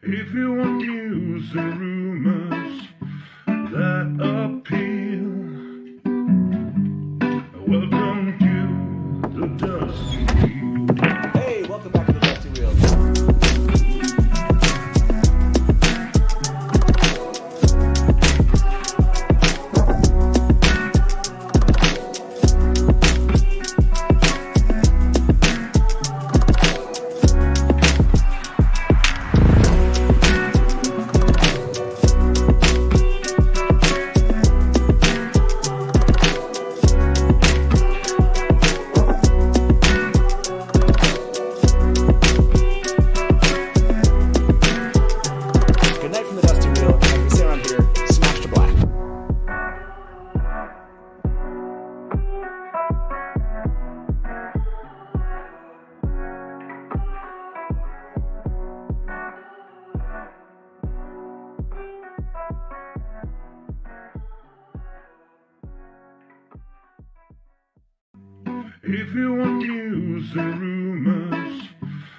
If you want news and rumors that appeal, welcome to the Dusty Wheel. Hey, welcome back to the Dusty Wheel. If you want news and rumors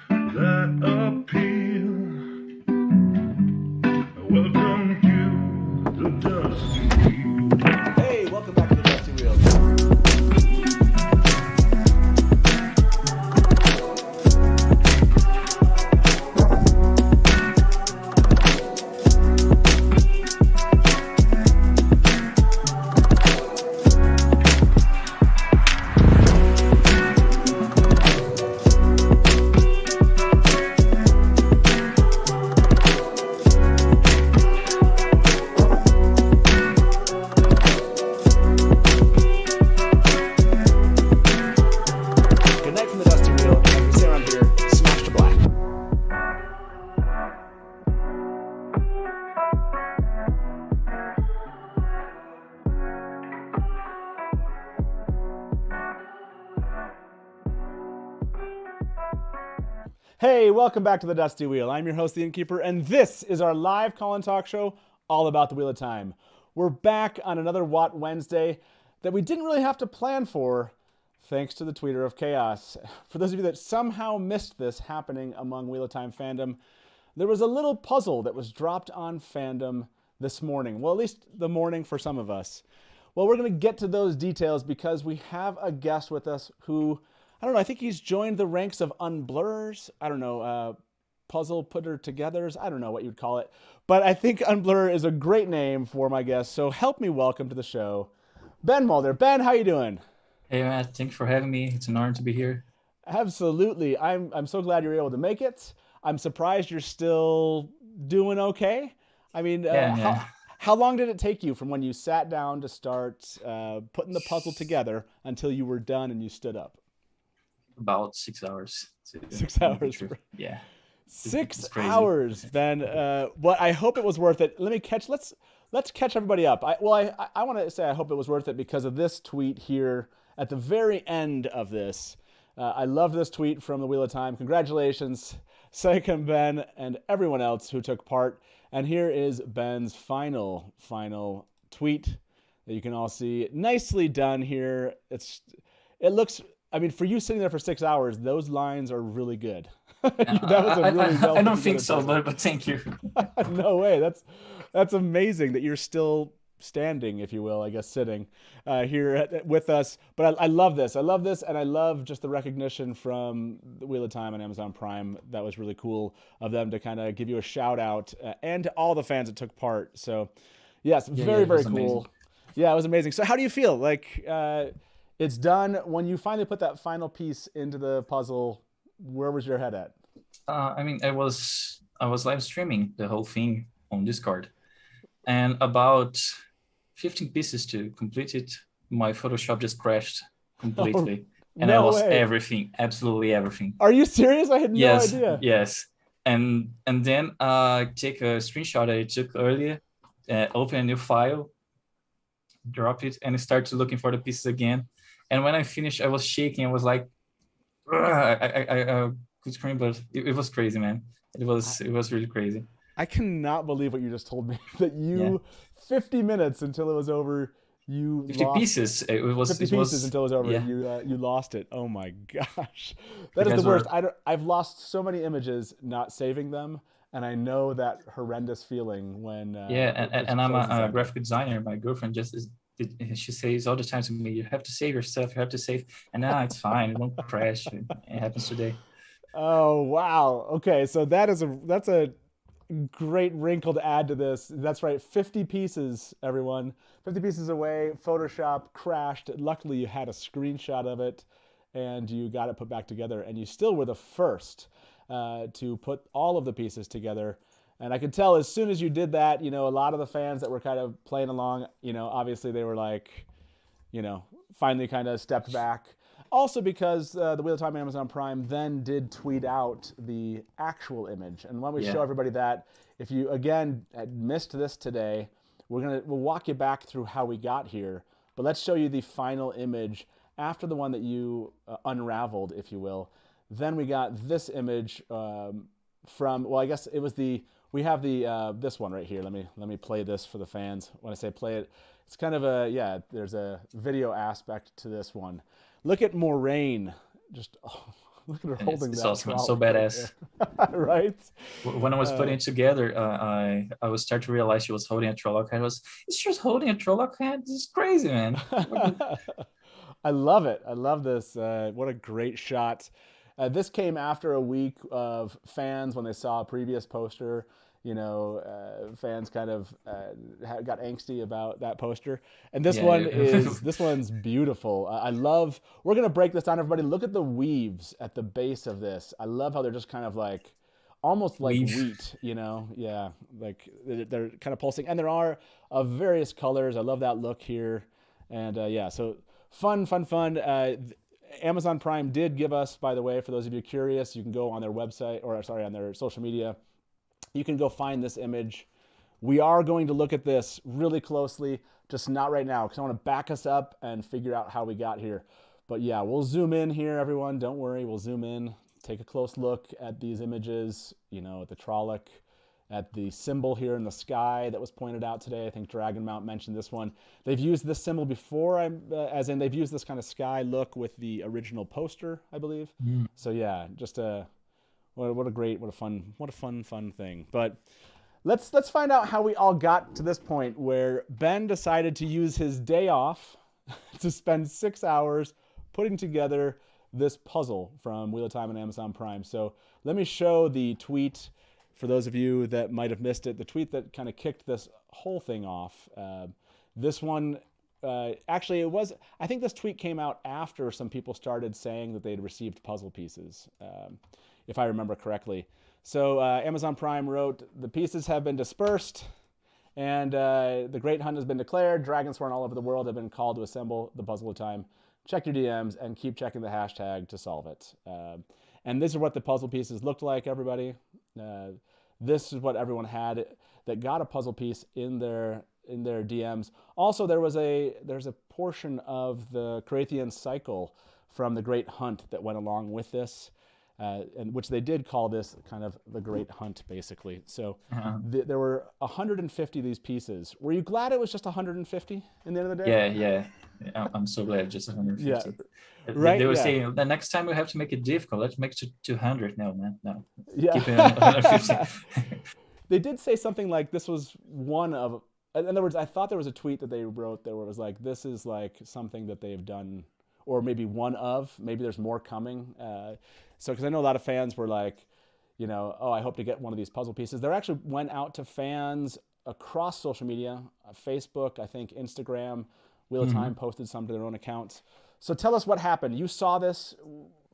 that appeal, welcome to the Dusty Wheel. Hey, welcome back to the Dusty Wheel. Hey, welcome back to the Dusty Wheel. I'm your host, the Innkeeper, and this is our live call-in talk show all about the Wheel of Time. We're back on another WoT Wednesday that we didn't really have to plan for, thanks to the Tweeter of Chaos. For those of you that somehow missed this happening among Wheel of Time fandom, there was a little puzzle that was dropped on fandom this morning. Well, at least the morning for some of us. Well, we're going to get to those details because we have a guest with us who, I don't know, I think he's joined the ranks of unblurrers. I don't know, puzzle putter togethers. I don't know what you'd call it. But I think unblur is a great name for my guest. So help me welcome to the show, Ben Mulder. Ben, how you doing? Hey, Matt. Thanks for having me. It's an honor to be here. Absolutely. I'm so glad you're able to make it. I'm surprised you're still doing okay. I mean, how long did it take you from when you sat down to start putting the puzzle together until you were done and you stood up? About 6 hours. 6 hours. Yeah. 6 hours, Ben. Well, I hope it was worth it. Let's catch everybody up. I want to say I hope it was worth it because of this tweet here at the very end of this. I love this tweet from the Wheel of Time. Congratulations, Sycam, Ben, and everyone else who took part. And here is Ben's final tweet that you can all see. Nicely done here. It looks, I mean, for you sitting there for 6 hours, those lines are really good. That was a really I don't think so, but thank you. No way. That's amazing that you're still standing, if you will, I guess, sitting here with us. But I love this. I love this, and I love just the recognition from the Wheel of Time and Amazon Prime. That was really cool of them to kind of give you a shout out and to all the fans that took part. So, yes, very cool. Amazing. Yeah, it was amazing. So how do you feel? Like, it's done. When you finally put that final piece into the puzzle, where was your head at? I mean, I was live streaming the whole thing on Discord, and about 15 pieces to complete it, my Photoshop just crashed completely, and I lost everything, absolutely everything. Are you serious? I had no idea. Yes, and then take a screenshot I took earlier, open a new file, drop it, and start looking for the pieces again. And when I finished, I was shaking. I was like, I could scream, but it was crazy, man. It was really crazy. I cannot believe what you just told me, that you 50 minutes until it was over, you 50 lost pieces. It was 50 pieces until it was over. Yeah. You lost it. Oh my gosh, that is the worst. I've lost so many images not saving them, and I know that horrendous feeling when and I'm a graphic designer. My girlfriend she says all the time to me, you have to save yourself, you have to save, and now it's fine, it won't crash. It happens today. Oh wow. Okay, so that's a great wrinkle to add to this. That's right, 50 pieces, everyone. 50 pieces away. Photoshop crashed. Luckily, you had a screenshot of it, and you got it put back together. And you still were the first to put all of the pieces together. And I could tell as soon as you did that, a lot of the fans that were kind of playing along, obviously they were like, finally kind of stepped back. Also because the Wheel of Time Amazon Prime then did tweet out the actual image. And why don't we show everybody that? If you, again, had missed this today, we'll walk you back through how we got here. But let's show you the final image after the one that you unraveled, if you will. Then we got this image from, well, I guess it was we have this one right here. Let me play this for the fans. When I say play it, it's kind of there's a video aspect to this one. Look at Moraine. Just look at her holding that. It's awesome. It's so badass. Right? When I was putting it together, I was starting to realize she was holding a Trolloc hand. It's just holding a Trolloc hand? This is crazy, man. I love it. I love this. What a great shot. This came after a week of fans when they saw a previous poster. Fans kind of got angsty about that poster. And this one's beautiful. I love, we're going to break this down, everybody. Look at the weaves at the base of this. I love how they're just kind of like, almost like wheat, Yeah, like they're kind of pulsing. And there are of various colors. I love that look here. And so fun. Amazon Prime did give us, by the way, for those of you curious, you can go on their website, on their social media. You can go find this image. We are going to look at this really closely, just not right now, because I want to back us up and figure out how we got here. But yeah, we'll zoom in here, everyone. Don't worry, we'll zoom in, take a close look at these images, at the Trolloc, at the symbol here in the sky that was pointed out today. I think Dragonmount mentioned this one. They've used this symbol before, as in they've used this kind of sky look with the original poster, I believe. So yeah, just what a fun thing. But let's find out how we all got to this point where Ben decided to use his day off to spend 6 hours putting together this puzzle from Wheel of Time and Amazon Prime. So let me show the tweet for those of you that might have missed it, the tweet that kind of kicked this whole thing off. This one, actually, I think this tweet came out after some people started saying that they'd received puzzle pieces, if I remember correctly. So Amazon Prime wrote, the pieces have been dispersed, and the great hunt has been declared. Dragons sworn all over the world have been called to assemble the puzzle of time. Check your DMs and keep checking the hashtag to solve it. And this is what the puzzle pieces looked like, everybody. This is what everyone had that got a puzzle piece in their DMs. Also, there's a portion of the Carathian cycle from the Great Hunt that went along with this, and which they did call this kind of the Great Hunt, basically. So there were 150 of these pieces. Were you glad it was just 150 in the end of the day? Yeah. I'm so glad just 150. Yeah. Right? They were saying the next time we have to make it difficult. Let's make it 200. No, man, no. Yeah. Keep it 150. They did say something like this was one of. In other words, I thought there was a tweet that they wrote that was like, this is like something that they've done, or maybe one of. Maybe there's more coming. So because I know a lot of fans were like, oh, I hope to get one of these puzzle pieces. They actually went out to fans across social media, Facebook, I think Instagram. Wheel of Time posted some to their own accounts. So tell us what happened. You saw this.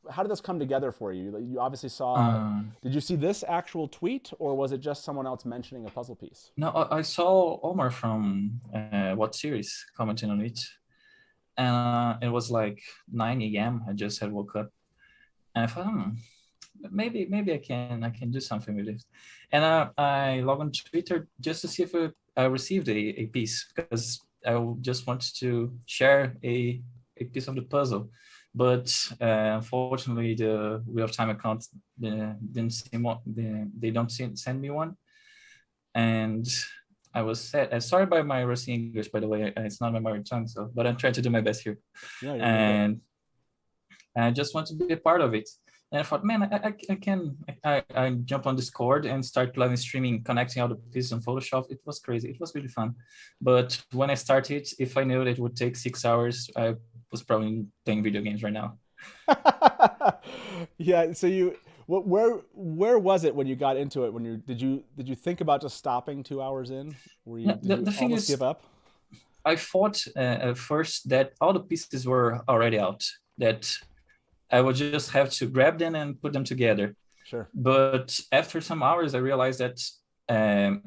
How did this come together for you? You obviously saw. Did you see this actual tweet, or was it just someone else mentioning a puzzle piece? No, I saw Omar from WoTSERIES commenting on it, and it was like 9 a.m. I just had woke up, and I thought, maybe I can do something with it. And I logged on Twitter just to see if I received a piece, because I just wanted to share a piece of the puzzle. But unfortunately, the Wheel of Time account didn't send me one, and I was sad. Sorry by my rusty English, by the way. It's not my mother tongue, but I'm trying to do my best here. Yeah, and I just want to be a part of it. And I thought, man, I jump on Discord and start live streaming, connecting all the pieces on Photoshop. It was crazy. It was really fun. But when I started, if I knew that it would take 6 hours, I was probably playing video games right now. Yeah. So where was it when you got into it? When did you think about just stopping 2 hours in? Yeah, Did you the thing almost is, give up? I thought at first that all the pieces were already out, that I would just have to grab them and put them together. Sure. But after some hours, I realized that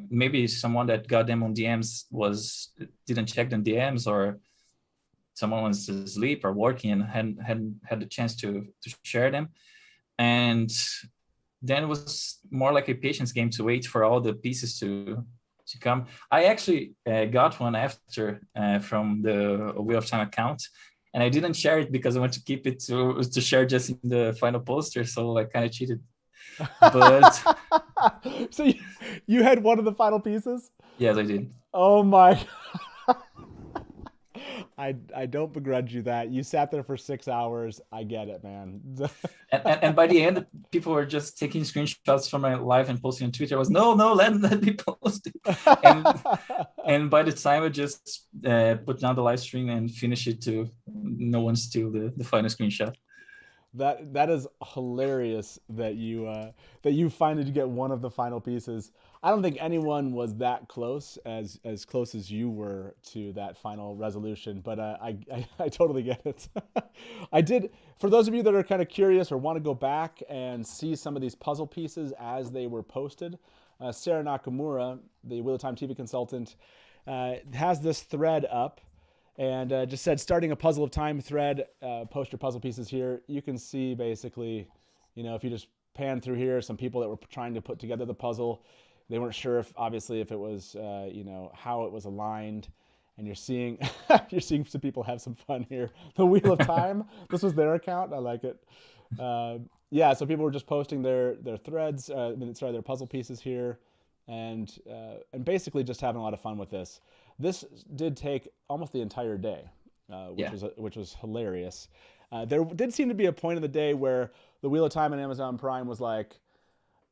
maybe someone that got them on DMs didn't check the DMs, or someone was asleep or working and hadn't had the chance to share them. And then it was more like a patience game to wait for all the pieces to come. I actually got one after from the Wheel of Time account, and I didn't share it because I want to keep it to share just in the final poster. So I kind of cheated. But So you had one of the final pieces? yes, I did. Oh my. I don't begrudge you that. You sat there for 6 hours. I get it, man. And by the end, people were just taking screenshots from my live and posting on Twitter. I was no, let me post it. And by the time I just put down the live stream and finish it, to no one steal the final screenshot. That is hilarious that you finally did get one of the final pieces. I don't think anyone was that close as close as you were to that final resolution, but I totally get it. I did. For those of you that are kind of curious or want to go back and see some of these puzzle pieces as they were posted, Sarah Nakamura, the Wheel of Time TV consultant, has this thread up. And just said, starting a Puzzle of Time thread, post your puzzle pieces here. You can see basically, if you just pan through here, some people that were trying to put together the puzzle, they weren't sure obviously if it was, how it was aligned. And you're seeing, some people have some fun here. The Wheel of Time, this was their account. I like it. Yeah, so people were just posting their threads, their puzzle pieces here, and basically just having a lot of fun with this. This did take almost the entire day, which was hilarious. There did seem to be a point in the day where the Wheel of Time and Amazon Prime was like,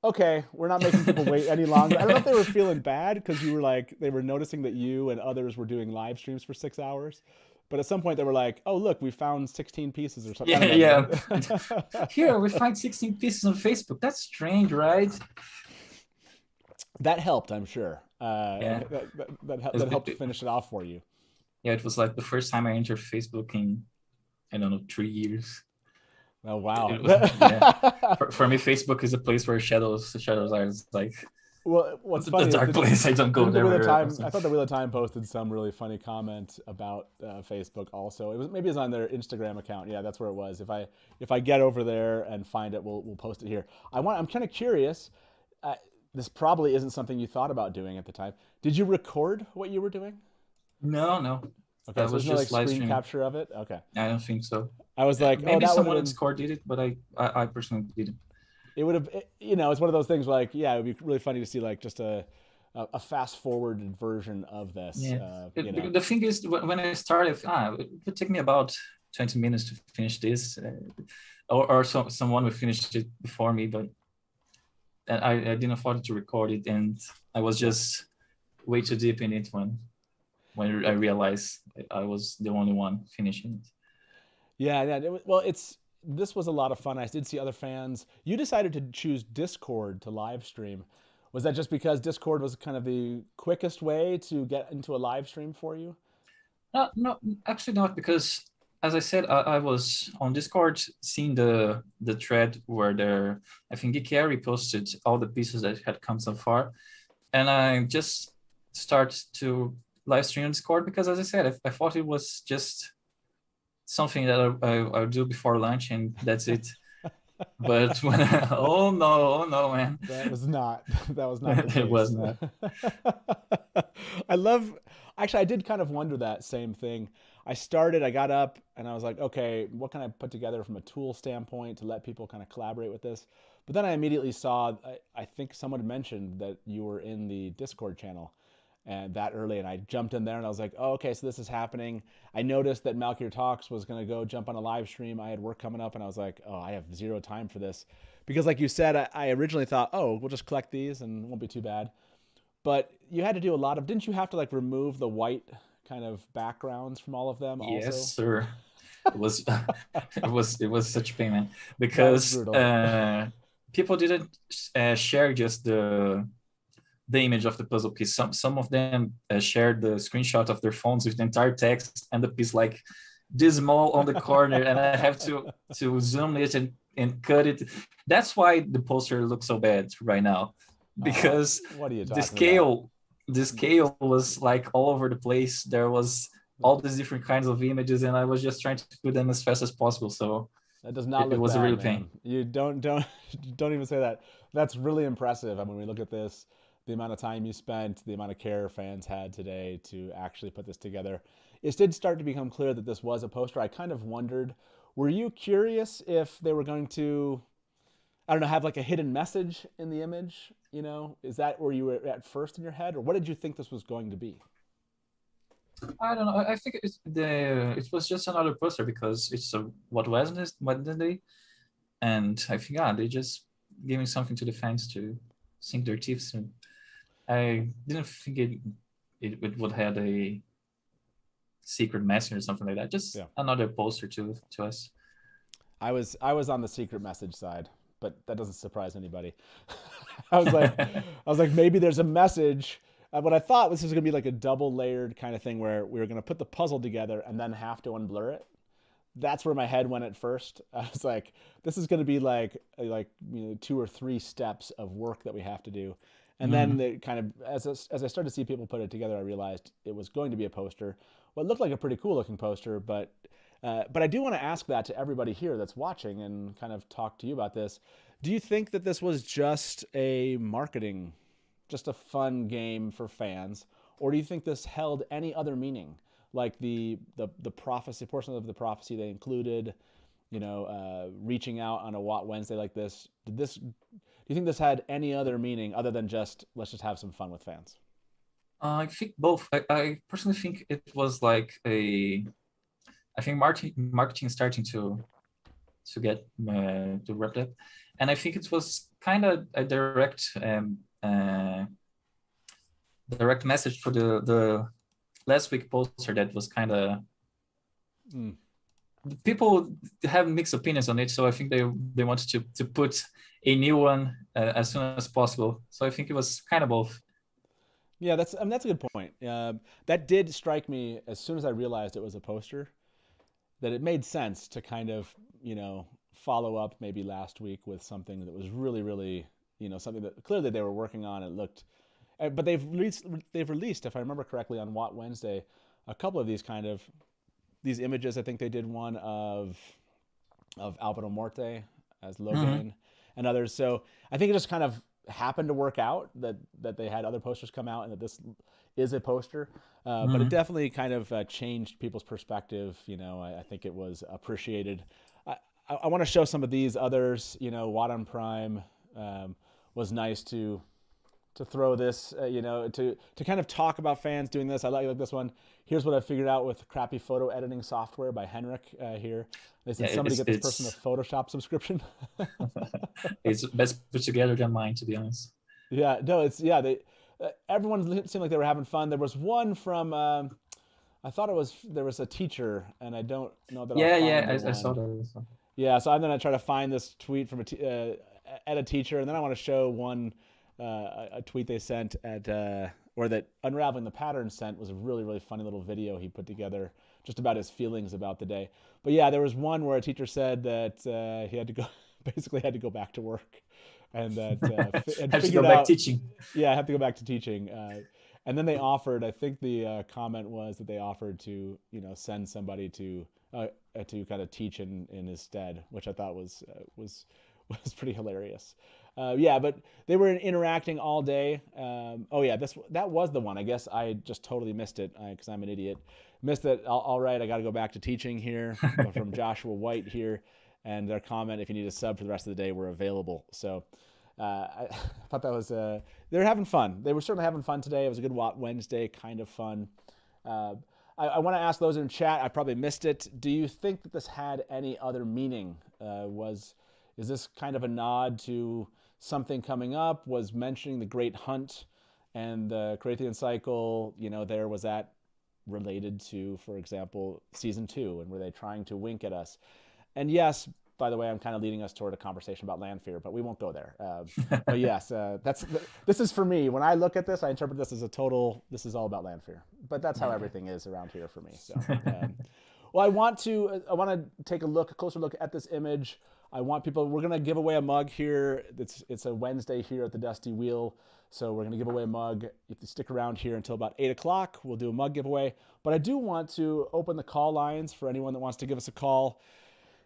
okay, we're not making people wait any longer. I don't know if they were feeling bad because they were noticing that you and others were doing live streams for 6 hours. But at some point they were like, oh, look, we found 16 pieces or something. Yeah. Here, we find 16 pieces on Facebook. That's strange, right? That helped, I'm sure. Yeah. That helped finish it off for you. Yeah, it was like the first time I entered Facebook in, I don't know, 3 years. Oh, wow. For me, Facebook is a place where shadows are like, well, what's funny, the dark place. I don't go there. I thought the Wheel of Time posted some really funny comment about Facebook also. Maybe it was on their Instagram account. Yeah, that's where it was. If I get over there and find it, we'll post it here. I'm kind of curious. This probably isn't something you thought about doing at the time. Did you record what you were doing? No. Okay, so there's no screen capture of it? Okay. I don't think so. I was like, maybe someone at Discord did it, but I personally didn't. It would have, it's one of those things like, yeah, it would be really funny to see like just a fast forwarded version of this. Yeah. The thing is, when I started, it would take me about 20 minutes to finish this, or someone would finish it before me, but I didn't afford to record it, and I was just way too deep in it when I realized I was the only one finishing it. Yeah. This was a lot of fun. I did see other fans. You decided to choose Discord to live stream. Was that just because Discord was kind of the quickest way to get into a live stream for you? No, actually not, because as I said, I was on Discord seeing the thread where I think Geeky posted all the pieces that had come so far. And I just started to live stream on Discord because, as I said, I thought it was just something that I would do before lunch and that's it. But when oh no, man. That was not the case. It was not. I did kind of wonder that same thing. I got up and I was like, okay, what can I put together from a tool standpoint to let people kind of collaborate with this? But then I immediately saw, I think someone mentioned that you were in the Discord channel. and that early, and I jumped in there and I was like, oh, okay, so this is happening. I noticed that Malkier Talks was going to go jump on a live stream. I had work coming up, and I was like, oh, I have zero time for this. Because like you said, I originally thought, oh, we'll just collect these and it won't be too bad. But you had to do a lot of, didn't you have to like remove the white kind of backgrounds from all of them also? Yes, sir. It was it was such a pain, man, That was because brutal. people didn't share just the image of the puzzle piece. Some of them shared the screenshot of their phones with the entire text and the piece like this small on the corner, and I have to zoom it and cut it. That's why the poster looks so bad right now, because What are you the talking about? scale the scale was like all over the place. There was all these different kinds of images, and I was just trying to put them as fast as possible. So That does not it look was a bad, real man. pain. You don't even say that. That's really impressive. I mean, when we look at this, the amount of time you spent, the amount of care fans had today to actually put this together. It did start to become clear that this was a poster. I kind of wondered, were you curious if they were going to, I don't know, have like a hidden message in the image? You know, is that where you were at first in your head, or what did you think this was going to be? I don't know. I think it was just another poster because it's a Wednesday, and I think they just giving something to the fans to sink their teeth in. I didn't think it would have a secret message or something like that. Just Yeah. another poster to us. I was on the secret message side, but that doesn't surprise anybody. I was like maybe there's a message. What I thought was this was gonna be like a double layered kind of thing where we were gonna put the puzzle together and then have to unblur it. That's where my head went at first. I was like, this is gonna be like two or three steps of work that we have to do. And then Mm-hmm. the kind of as I started to see people put it together, I realized it was going to be a poster. Well, it looked like a pretty cool looking poster, but I do want to ask that to everybody here that's watching and kind of talk to you about this. Do you think that this was just a marketing, just a fun game for fans, or do you think this held any other meaning, like the prophecy portion of the prophecy they included, reaching out on a Watt Wednesday like this? Do you think this had any other meaning other than just let's just have some fun with fans? I think both. I personally think it was like I think marketing starting to get to wrap up, and I think it was kind of a direct message for the last week poster that was kind of Mm. people have mixed opinions on it. So I think they wanted to put a new one as soon as possible. So I think it was kind of both. Yeah, that's a good point. That did strike me as soon as I realized it was a poster, that it made sense to kind of, follow up maybe last week with something that was really, really, something that clearly they were working on. It looked, but they've released, if I remember correctly, on Watt Wednesday, a couple of these images. I think they did one of Alvaro Morte as Mm-hmm. Logain and others. So I think it just kind of happened to work out that they had other posters come out and that this is a poster. But it Mm-hmm. definitely kind of changed people's perspective. I think it was appreciated. I, I want to show some of these others. Watt on Prime was nice to throw this, to kind of talk about fans doing this. I like this one. Here's what I figured out with crappy photo editing software by Henrik here. They Yeah, said somebody get this person a it's Photoshop subscription. it's best put together than mine, to be honest. Yeah, no, they everyone seemed like they were having fun. There was one from I thought there was a teacher, and I don't know that I'll Yeah, find yeah, the I saw one. that. Yeah, so I'm gonna try to find this tweet from at a teacher, and then I want to show one a tweet they sent or that Unraveling the Pattern sent was a really really funny little video he put together just about his feelings about the day. But yeah, there was one where a teacher said that he had to go basically had to go back to work, and that had Have to go figured back out, teaching. yeah, I have to go back to teaching. And then they offered, I think the comment was that they offered to, send somebody to kind of teach in his stead, which I thought was was pretty hilarious. Yeah, but they were interacting all day. Oh yeah, that was the one. I guess I just totally missed it because I'm an idiot. Missed it. All right, I got to go back to teaching here from Joshua White here, and their comment: if you need a sub for the rest of the day, we're available. So I thought that was they were having fun. They were certainly having fun today. It was a good WoT Wednesday kind of fun. I want to ask those in chat. I probably missed it. Do you think that this had any other meaning? Is this kind of a nod to something coming up? Was mentioning the Great Hunt and the Carathian cycle? There was that related to, for example, season 2, and were they trying to wink at us? And yes, by the way, I'm kind of leading us toward a conversation about land fear, but we won't go there. But yes, this is for me. When I look at this, I interpret this as this is all about land fear. But that's how everything is around here for me. So, well, I want to take a closer look at this image. I want people, we're going to give away a mug here. It's a Wednesday here at the Dusty Wheel. So we're going to give away a mug. If you stick around here until about 8 o'clock, we'll do a mug giveaway. But I do want to open the call lines for anyone that wants to give us a call.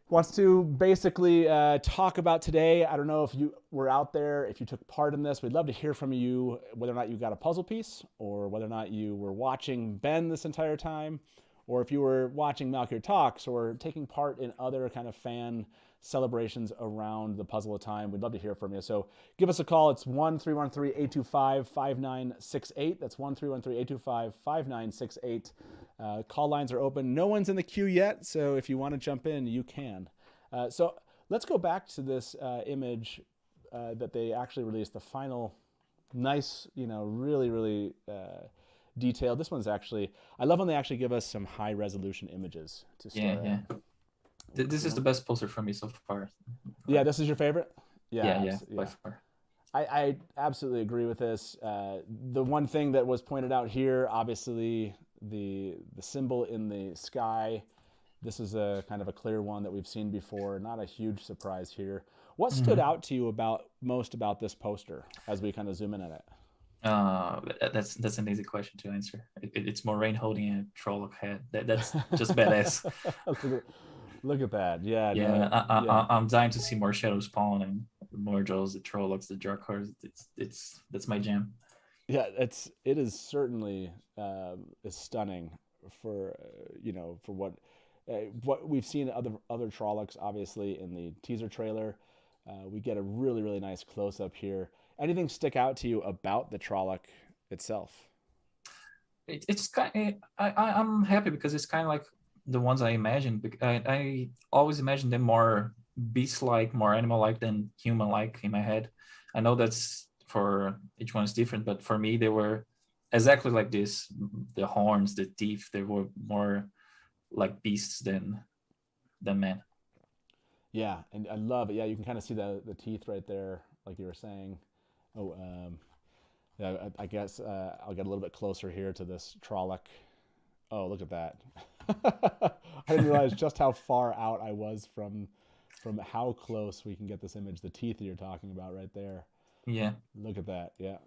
Wants to basically talk about today. I don't know if you were out there, if you took part in this. We'd love to hear from you, whether or not you got a puzzle piece, or whether or not you were watching Ben this entire time, or if you were watching Malkyr Talks, or taking part in other kind of fan celebrations around the puzzle of time. We'd love to hear from you. So give us a call. It's 1-313-825-5968. That's 1-313-825-5968. Call lines are open. No one's in the queue yet, so if you want to jump in, you can. So let's go back to this image that they actually released, the final nice, really, really detailed. This one's actually, I love when they actually give us some high resolution images to start. Yeah. This is the best poster for me so far. Yeah, this is your favorite? Yeah, by far. I absolutely agree with this. The one thing that was pointed out here, obviously, the symbol in the sky. This is a kind of a clear one that we've seen before. Not a huge surprise here. What stood out to you most about this poster as we kind of zoom in at it? That's an easy question to answer. It's Moraine holding a Trolloc head. That's just badass. Look at that. Yeah. I'm dying to see more Shadow Spawn and more Joes, the Trollocs, the Drakars. That's my jam. Yeah, it is certainly is stunning for for what we've seen other Trollocs, obviously in the teaser trailer. We get a really, really nice close up here. Anything stick out to you about the Trolloc itself? It's kind. I'm happy because it's kind of like the ones I imagined. I always imagine them more beast-like, more animal-like than human-like in my head. I know that's for each one is different, but for me they were exactly like this. The horns, the teeth, they were more like beasts than men. Yeah, and I love it. Yeah, you can kind of see the teeth right there, like you were saying. Oh, yeah, I guess I'll get a little bit closer here to this Trolloc. Oh, look at that. I didn't realize just how far out I was from how close we can get this image. The teeth that you're talking about right there. Yeah. Look at that. Yeah.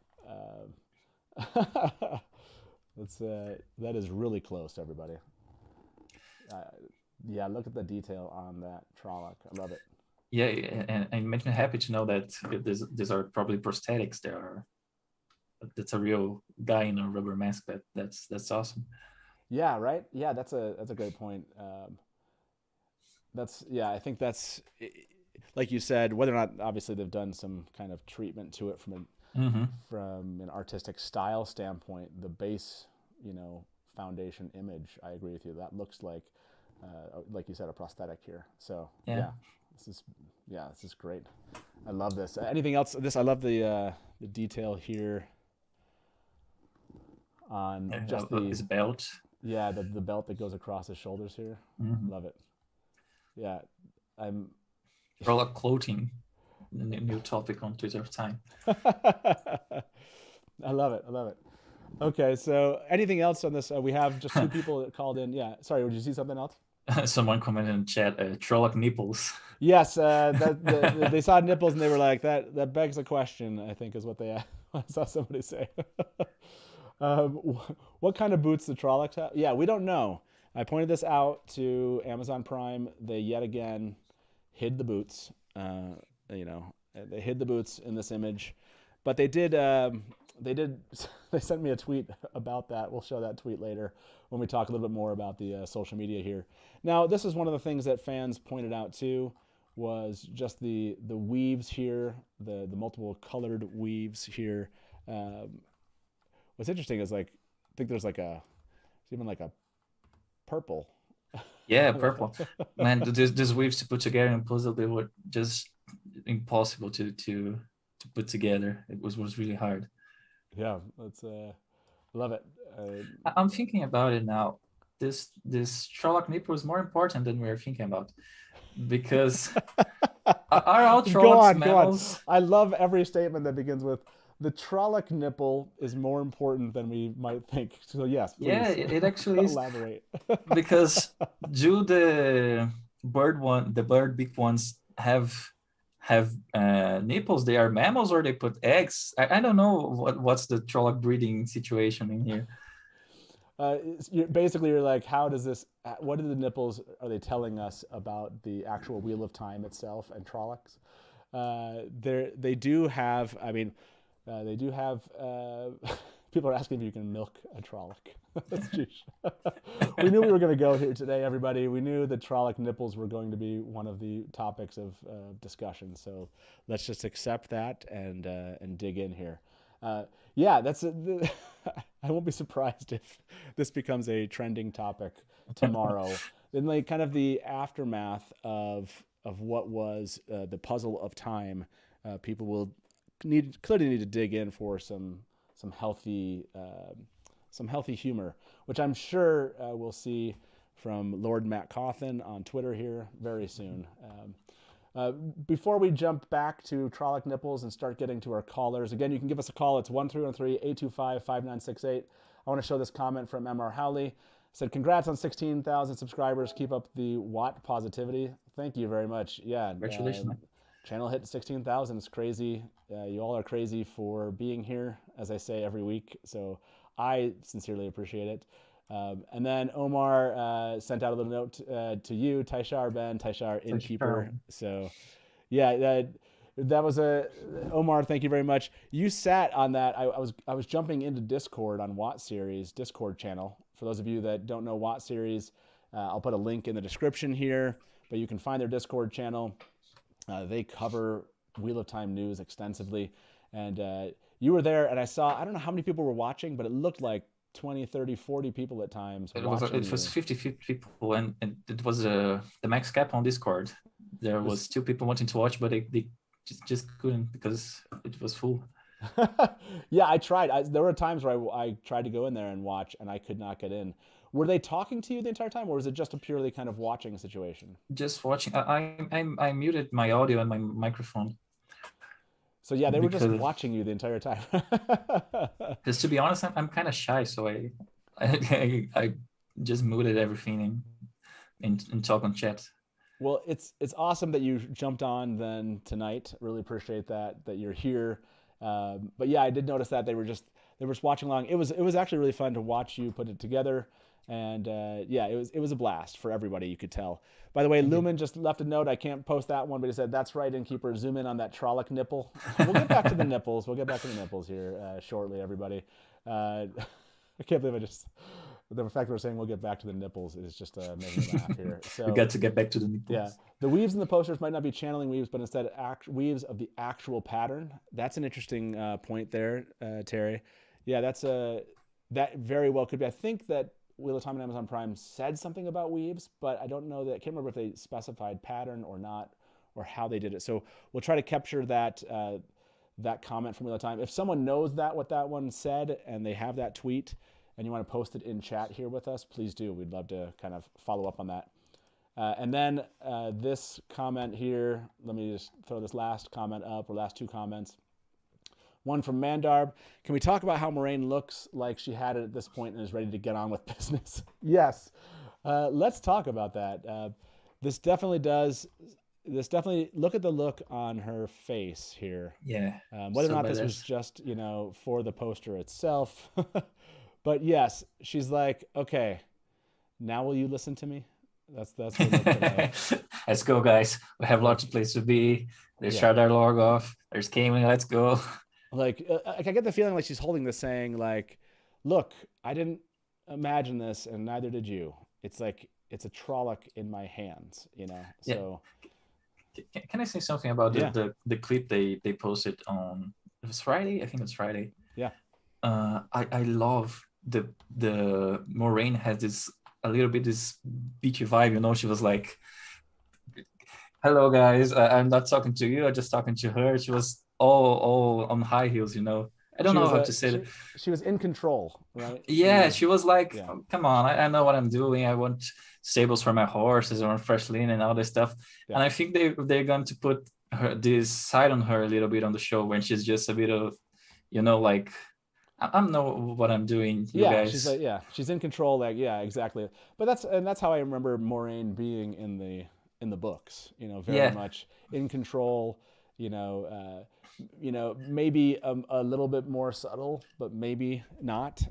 That is really close, everybody. Yeah, look at the detail on that Trolloc. I love it. Yeah, and it makes me happy to know that these are probably prosthetics. That's a real guy in a rubber mask. That's awesome. Yeah, right. Yeah, that's a great point. I think that's, like you said, whether or not obviously they've done some kind of treatment to it from an artistic style standpoint. The base, foundation image. I agree with you. That looks like you said, a prosthetic here. So yeah, this is great. I love this. Anything else? I love the detail here on just his belt. Yeah, the belt that goes across his shoulders here. Love it. Yeah, Trolloc clothing, the new topic on Twitter time. I love it. Okay, so anything else on this? We have just 2 people that called in. Yeah, sorry, would you see something else? Someone commented in chat, Trolloc nipples. Yes, they saw nipples and they were like, that begs a question, I think is what I saw somebody say. What kind of boots the Trollocs have? Yeah, we don't know. I pointed this out to Amazon Prime. They yet again hid the boots. They hid the boots in this image, but they sent me a tweet about that. We'll show that tweet later when we talk a little bit more about the social media here. Now, this is one of the things that fans pointed out too, was just the weaves here, the multiple colored weaves here. What's interesting is like I think there's even like a purple. Yeah, purple. Man, these weaves to put together in a puzzle, they were just impossible to put together. It was really hard. Yeah, that's love it. I'm thinking about it now. This Trolloc nipple is more important than we are thinking about, because are all Go Trollocs on, go on. mammals? I love every statement that begins with the Trolloc nipple is more important than we might think. So yes, Yeah, please it actually is, elaborate. because do the bird beak ones have nipples? They are mammals, or they put eggs? I don't know what's the Trolloc breeding situation in here. Basically, you're like, how does this? What are the nipples? Are they telling us about the actual Wheel of Time itself and Trollocs? They do have. I mean, they do have. People are asking if you can milk a Trolloc. We knew we were going to go here today, everybody. We knew that Trolloc nipples were going to be one of the topics of discussion. So let's just accept that and dig in here. Yeah, I won't be surprised if this becomes a trending topic tomorrow. In like kind of the aftermath of what was the puzzle of time, people will clearly need to dig in for some healthy humor, which I'm sure we'll see from Lord Matt Cawthon on Twitter here very soon. Before we jump back to Trolloc nipples and start getting to our callers, again, you can give us a call. It's 1-313-825-5968. I want to show this comment from MR Howley. Said, congrats on 16,000 subscribers. Keep up the WoT positivity. Thank you very much. Yeah. Congratulations. Channel hit 16,000. It's crazy. You all are crazy for being here, as I say every week. So I sincerely appreciate it. And then Omar sent out a little note to you, Taishar Ben, Taishar Innkeeper. So, yeah, that was Omar. Thank you very much. You sat on that. I was jumping into Discord on WoTSeries Discord channel. For those of you that don't know WoTSeries, I'll put a link in the description here, but you can find their Discord channel. They cover Wheel of Time news extensively, and you were there, and I don't know how many people were watching, but it looked like 20, 30, 40 people at times. It was 50 people, and it was the max cap on Discord. There was 2 people wanting to watch, but they just couldn't because it was full. Yeah, I tried. There were times where I tried to go in there and watch, and I could not get in. Were they talking to you the entire time, or was it just a purely kind of watching situation? Just watching. I muted my audio and my microphone. So yeah, they were just watching you the entire time. Because to be honest, I'm kind of shy, so I just muted everything and talk on chat. Well, it's awesome that you jumped on then tonight. Really appreciate that you're here. But yeah, I did notice that they were just watching along. It was actually really fun to watch you put it together. And yeah, it was a blast for everybody, you could tell. By the way, Lumen just left a note. I can't post that one, but he said, that's right, Innkeeper, zoom in on that Trolloc nipple. We'll get back to the nipples. We'll get back to the nipples here shortly, everybody. I can't believe the fact that we're saying we'll get back to the nipples is just making me laugh here. So we got to get back to the nipples. Yeah, the weaves in the posters might not be channeling weaves, but instead weaves of the actual pattern. That's an interesting point there, Terry. Yeah, that very well could be. I think that Wheel of Time and Amazon Prime said something about weaves, but I don't know that. I can't remember if they specified pattern or not, or how they did it. So we'll try to capture that comment from Wheel of Time. If someone knows what that one said, and they have that tweet, and you want to post it in chat here with us, please do. We'd love to kind of follow up on that. And then this comment here, let me just throw this last comment up, or last 2 comments. One from Mandarb. Can we talk about how Moraine looks like she had it at this point and is ready to get on with business? Yes. Let's talk about that. This definitely look at the look on her face here. Yeah. Whether or not this was just, for the poster itself. But yes, she's like, okay, now will you listen to me? That's what Let's go, guys. We have lots of places to be. There's Shardar Lorgoth. There's Cayman. Let's go. Like I get the feeling like she's holding this saying like, look, I didn't imagine this and neither did you. It's like, it's a Trolloc in my hands, So can I say something about Yeah. the clip they posted on, it was Friday? I think it's Friday. Yeah. I love the Moraine has this a little bit this beachy vibe, you know. She was like, hello guys, I'm not talking to you, I'm just talking to her. She was all on high heels, you know. I don't know how to say it. She was in control, right? Yeah, she was like, yeah. oh, come on, I know what I'm doing. I want stables for my horses, I want fresh linen and all this stuff. Yeah. And I think they're going to put this side on her a little bit on the show when she's just a bit of, you know, like, I know what I'm doing, you guys. She's like, she's in control. Like, yeah, exactly. But that's how I remember Moraine being in the books. You know, very much in control. You know, maybe a little bit more subtle, but maybe not.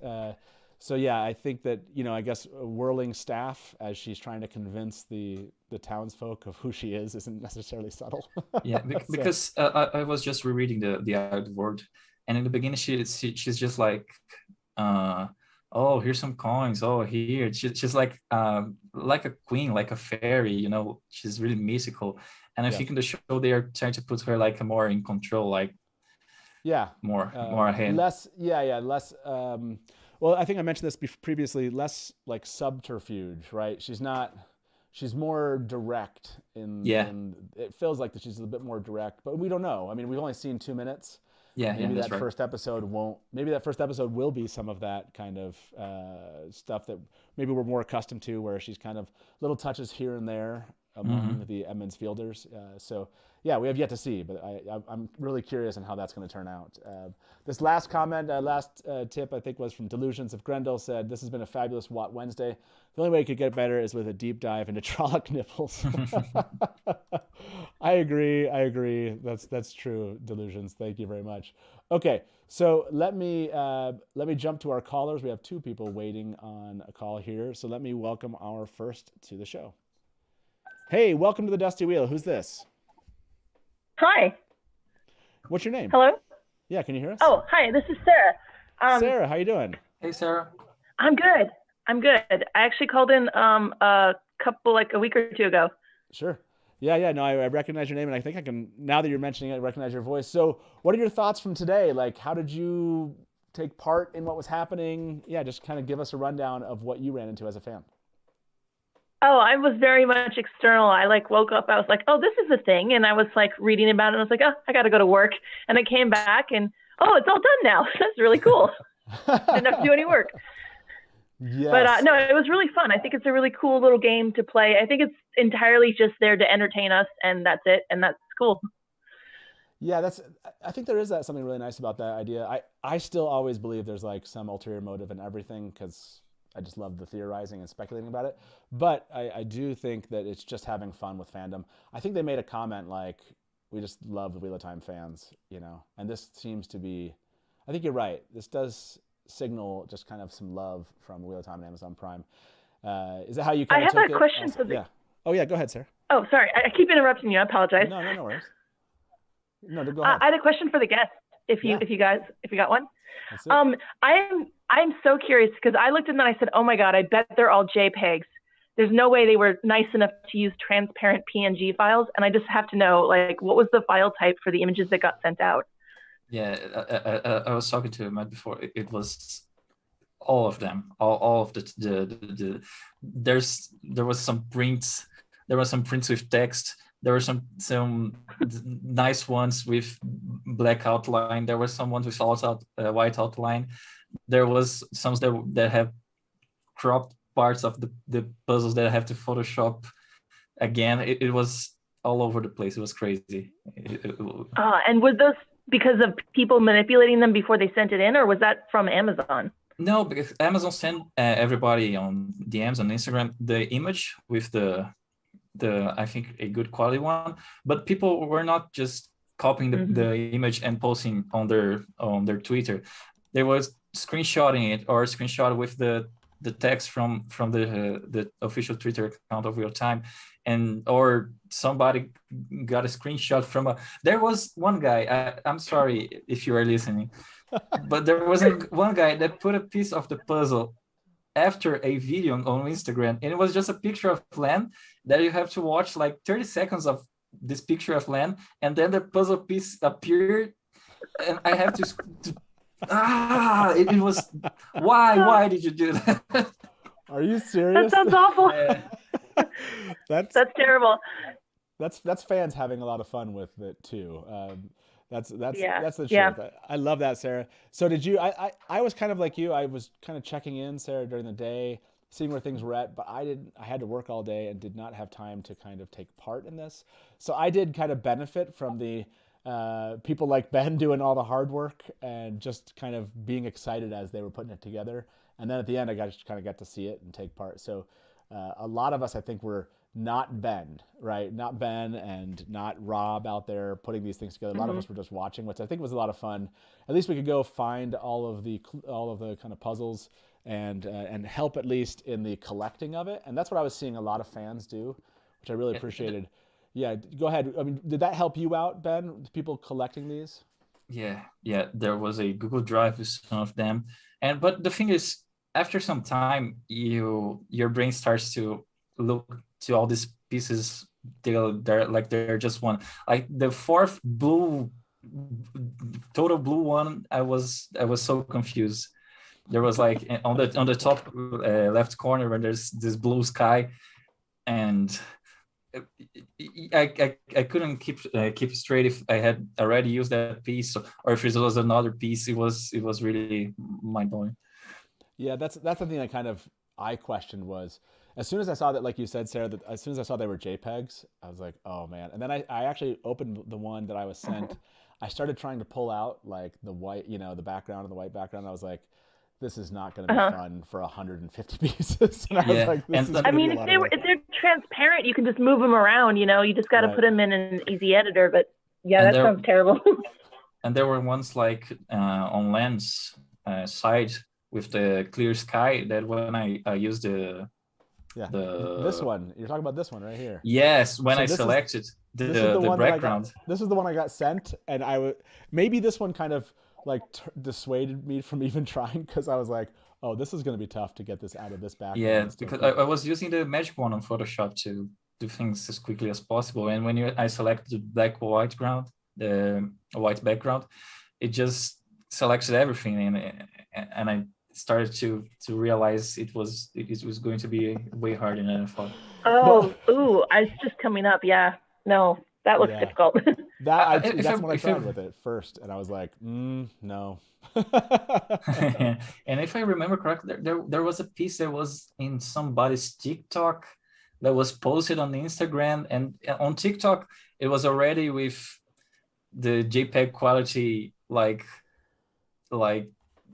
So yeah, I think that, you know, I guess whirling staff as she's trying to convince the townsfolk of who she is isn't necessarily subtle. Yeah, because I was just rereading the Outward. And in the beginning, she's just like, oh, here's some coins. Oh, here. She's like a queen, like a fairy, you know. She's really mystical. And I think in the show, they are trying to put her like more in control, like more ahead. Less. Well, I think I mentioned this previously. Less like subterfuge, right? She's more direct in it feels like that she's a bit more direct, but we don't know. I mean, we've only seen 2 minutes. Maybe that first episode won't. Maybe that first episode will be some of that kind of stuff that maybe we're more accustomed to, where she's kind of little touches here and there among the Edmonds Fielders. So yeah, we have yet to see, but I'm really curious on how that's going to turn out. This last comment, last tip, I think was from Delusions of Grendel, said, "This has been a fabulous WOT Wednesday. The only way it could get better is with a deep dive into Trolloc nipples." I agree. That's true, Delusions. Thank you very much. Okay, so let me jump to our callers. We have 2 people waiting on a call here. So let me welcome our first to the show. Hey, welcome to the Dusty Wheel. Who's this? Hi. What's your name? Hello? Yeah, can you hear us? Oh, hi, this is Sarah. Sarah, how you doing? Hey, Sarah. I'm good. I actually called in a week or 2 ago. Sure. Yeah, no, I recognize your name, and I think I can, now that you're mentioning it, I recognize your voice. So what are your thoughts from today? Like, how did you take part in what was happening? Yeah, just kind of give us a rundown of what you ran into as a fan. Oh, I was very much external. I woke up, I was like, oh, this is a thing. And I was reading about it, and I was like, oh, I got to go to work. And I came back and, oh, it's all done now. That's really cool. Didn't have to do any work. Yes. But no, it was really fun. I think it's a really cool little game to play. I think it's entirely just there to entertain us, and that's it. And that's cool. Yeah, I think there is something really nice about that idea. I still always believe there's some ulterior motive in everything, because I just love the theorizing and speculating about it. But I do think that it's just having fun with fandom. I think they made a comment like, we just love the Wheel of Time fans, you know, and this seems to be, I think you're right. This does signal just kind of some love from Wheel of Time and Amazon Prime. Is that how you kind of took it? I have a question for the... Yeah. Oh, yeah, go ahead, Sarah. Oh, sorry. I keep interrupting you. I apologize. No worries. No, go ahead. I had a question for the guests, if you got one. That's it. I'm so curious, because I looked at them and I said, oh my God, I bet they're all JPEGs. There's no way they were nice enough to use transparent PNG files. And I just have to know, what was the file type for the images that got sent out? Yeah, I was talking to Matt before. It was all of them, all of the there was some prints. There were some prints with text. There were some nice ones with black outline. There were some ones with white outline. There was some that have cropped parts of the puzzles that I have to Photoshop again. It was all over the place. It was crazy. And was those because of people manipulating them before they sent it in, or was that from Amazon? No, because Amazon sent everybody on DMs on Instagram the image with the I think a good quality one, but people were not just copying the image and posting on their Twitter. They was screenshotting it or screenshot with the text from the official Twitter account of Wheel of Time, or somebody got a screenshot from there was one guy, I'm sorry if you are listening, but there was one guy that put a piece of the puzzle after a video on Instagram, and it was just a picture of land that you have to watch 30 seconds of this picture of land, and then the puzzle piece appeared, and I have to it was why did you do that? Are you serious? That sounds awful. Yeah. That's terrible. That's fans having a lot of fun with it too. That's the truth. Yeah. I love that, Sarah. So did you? I was kind of like you. I was kind of checking in, Sarah, during the day, seeing where things were at. But I had to work all day and did not have time to kind of take part in this. So I did kind of benefit from the people like Ben doing all the hard work and just kind of being excited as they were putting it together. And then at the end, I just kind of got to see it and take part. So a lot of us, I think, were not Ben, right? Not Ben and not Rob out there putting these things together. A lot of us were just watching, which I think was a lot of fun. At least we could go find all of the kind of puzzles and help at least in the collecting of it. And that's what I was seeing a lot of fans do, which I really appreciated. Yeah, go ahead. I mean, did that help you out, Ben? People collecting these? Yeah. There was a Google Drive with some of them, but the thing is, after some time, your brain starts to look to all these pieces. They're just one. Like the fourth total blue one, I was so confused. There was like on the top left corner where there's this blue sky, and I couldn't keep straight if I had already used that piece or if it was another piece. It was really mind blowing. Yeah, that's the thing that kind of I questioned was as soon as I saw that, like you said, Sarah, that as soon as I saw they were JPEGs, I was like, oh man. And then I actually opened the one that I was sent. I started trying to pull out like the white, the background and the white background. I was like, this is not going to be fun for 150 pieces. And I was like, if they're transparent, you can just move them around. You just got to put them in an easy editor. But yeah, that sounds terrible. And there were ones like on Lens side with the clear sky that when I used this one, you're talking about this one right here. Yes, when I selected the background. This is the one I got sent, and maybe this one kind of like dissuaded me from even trying because I was like, oh, this is going to be tough to get this out of this background. Yeah, because I was using the magic one on Photoshop to do things as quickly as possible, and when I select the white background, it just selects everything, and I started to realize it was going to be way harder than I thought. It's just coming up. Yeah, no, that looks difficult. That's what I tried with it first, and I was like, no. And if I remember correctly, there was a piece that was in somebody's TikTok that was posted on Instagram, and on TikTok it was already with the JPEG quality like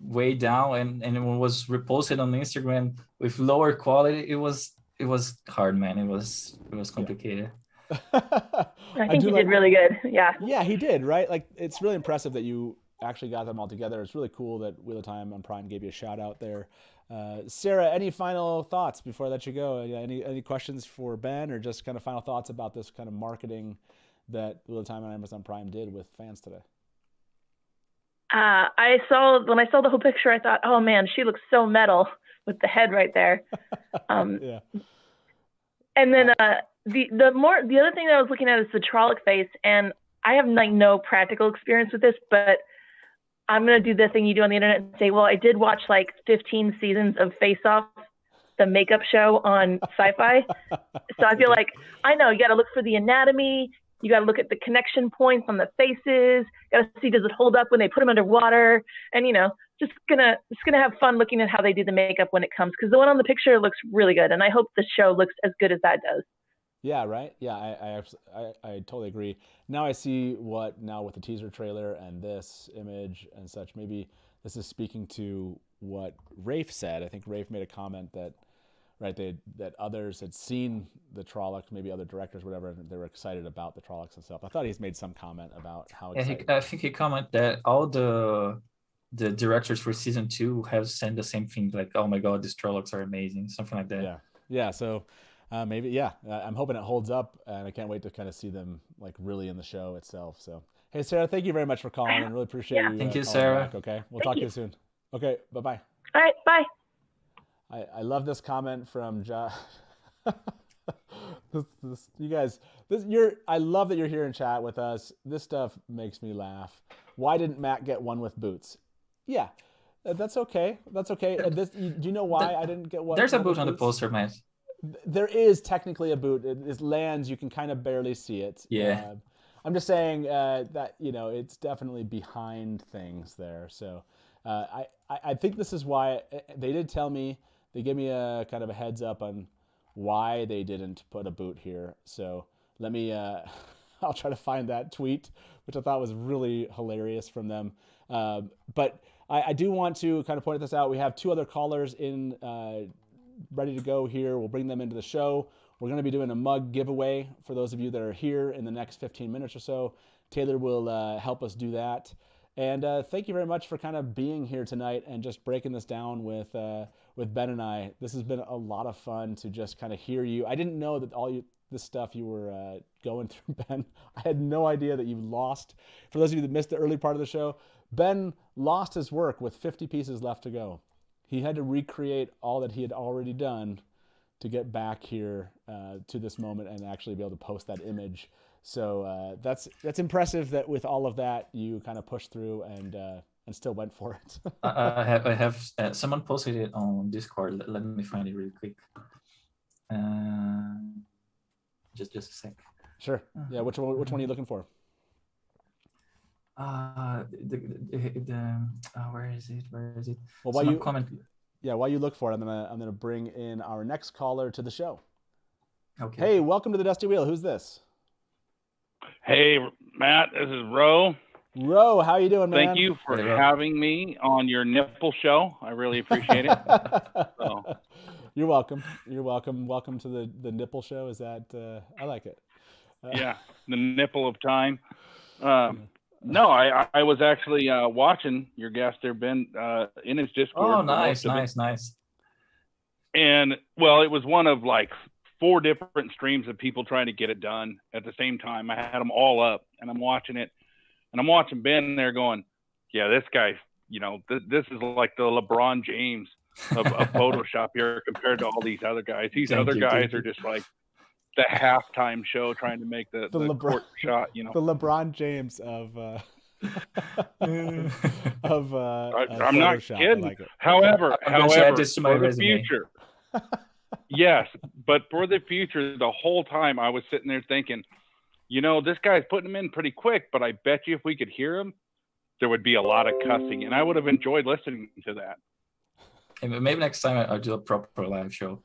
way down, and it was reposted on Instagram with lower quality. It was hard, man. It was complicated. I think he did really good. Yeah, he did, right? Like, it's really impressive that you actually got them all together. It's really cool that Wheel of Time on Prime gave you a shout out there. Sarah, any final thoughts before I let you go? Any questions for Ben, or just kind of final thoughts about this kind of marketing that Wheel of Time on Amazon Prime did with fans today? When I saw the whole picture, I thought, oh man, she looks so metal with the head right there. Yeah. And then the other thing that I was looking at is the Trolloc face, and I have like no practical experience with this, but I'm gonna do the thing you do on the internet and say, well, I did watch like 15 seasons of Face Off, the makeup show on Sci-Fi. So I feel like I know you got to look for the anatomy. You got to look at the connection points on the faces. Got to see, does it hold up when they put them underwater? And just gonna have fun looking at how they do the makeup when it comes, because the one on the picture looks really good, and I hope the show looks as good as that does. Yeah, right. Yeah, I totally agree. Now I see with the teaser trailer and this image and such, maybe this is speaking to what Rafe said. I think Rafe made a comment that that others had seen the Trolloc, maybe other directors, whatever, and they were excited about the Trollocs and stuff. I thought he's made some comment about how excited. I think he commented that all the directors for season 2 have said the same thing, like, oh my god, these Trollocs are amazing, something like that. Yeah. So maybe, I'm hoping it holds up, and I can't wait to kind of see them like really in the show itself. So, hey, Sarah, thank you very much for calling, and really appreciate you. Thank you, Sarah. Back, okay, we'll talk to you soon. Okay, bye-bye. All right, bye. I love this comment from You guys, I love that you're here in chat with us. This stuff makes me laugh. Why didn't Matt get one with boots? Yeah, that's okay. That's okay. Do you know why I didn't get one? There's a one boot with on the boots? poster, Matt. There is technically a boot. It lands. You can kind of barely see it. Yeah. I'm just saying that it's definitely behind things there. So I think this is why they did tell me. They gave me a kind of a heads up on why they didn't put a boot here. So let me. I'll try to find that tweet, which I thought was really hilarious from them. But I do want to kind of point this out. We have 2 other callers in. Ready to go here. We'll bring them into the show. We're going to be doing a mug giveaway for those of you that are here in the next 15 minutes or so. Taylor will help us do that. And thank you very much for kind of being here tonight and just breaking this down with Ben and I. This has been a lot of fun to just kind of hear you. I didn't know that this stuff you were going through, Ben. I had no idea that you lost. For those of you that missed the early part of the show, Ben lost his work with 50 pieces left to go. He had to recreate all that he had already done to get back here to this moment and actually be able to post that image. So that's impressive that with all of that you kind of pushed through and still went for it. I have someone posted it on Discord. Let me find it really quick. Just a sec. Sure. Yeah. Which one are you looking for? Where is it? Well, while you look for it, I'm gonna bring in our next caller to the show. Okay. Hey, welcome to the Dusty Wheel. Who's this? Hey, Matt, this is Ro. Ro, how you doing, man? Thank you for having me on your nipple show. I really appreciate it. You're welcome. You're welcome. Welcome to the nipple show. Is that I like it. Yeah, the nipple of time. No, I was actually watching your guest there, Ben, in his Discord. Oh, nice. And, well, it was one of like 4 different streams of people trying to get it done at the same time. I had them all up, and I'm watching it. And I'm watching Ben there going, yeah, this guy, this is like the LeBron James of Photoshop here compared to all these other guys. These other guys are just like the halftime show trying to make the court shot, The LeBron James of I'm Photoshop. not kidding. I like it. However, for the future, yes, but for the future, the whole time I was sitting there thinking, this guy's putting them in pretty quick, but I bet you if we could hear him, there would be a lot of cussing, and I would have enjoyed listening to that. Hey, maybe next time I'll do a proper live show.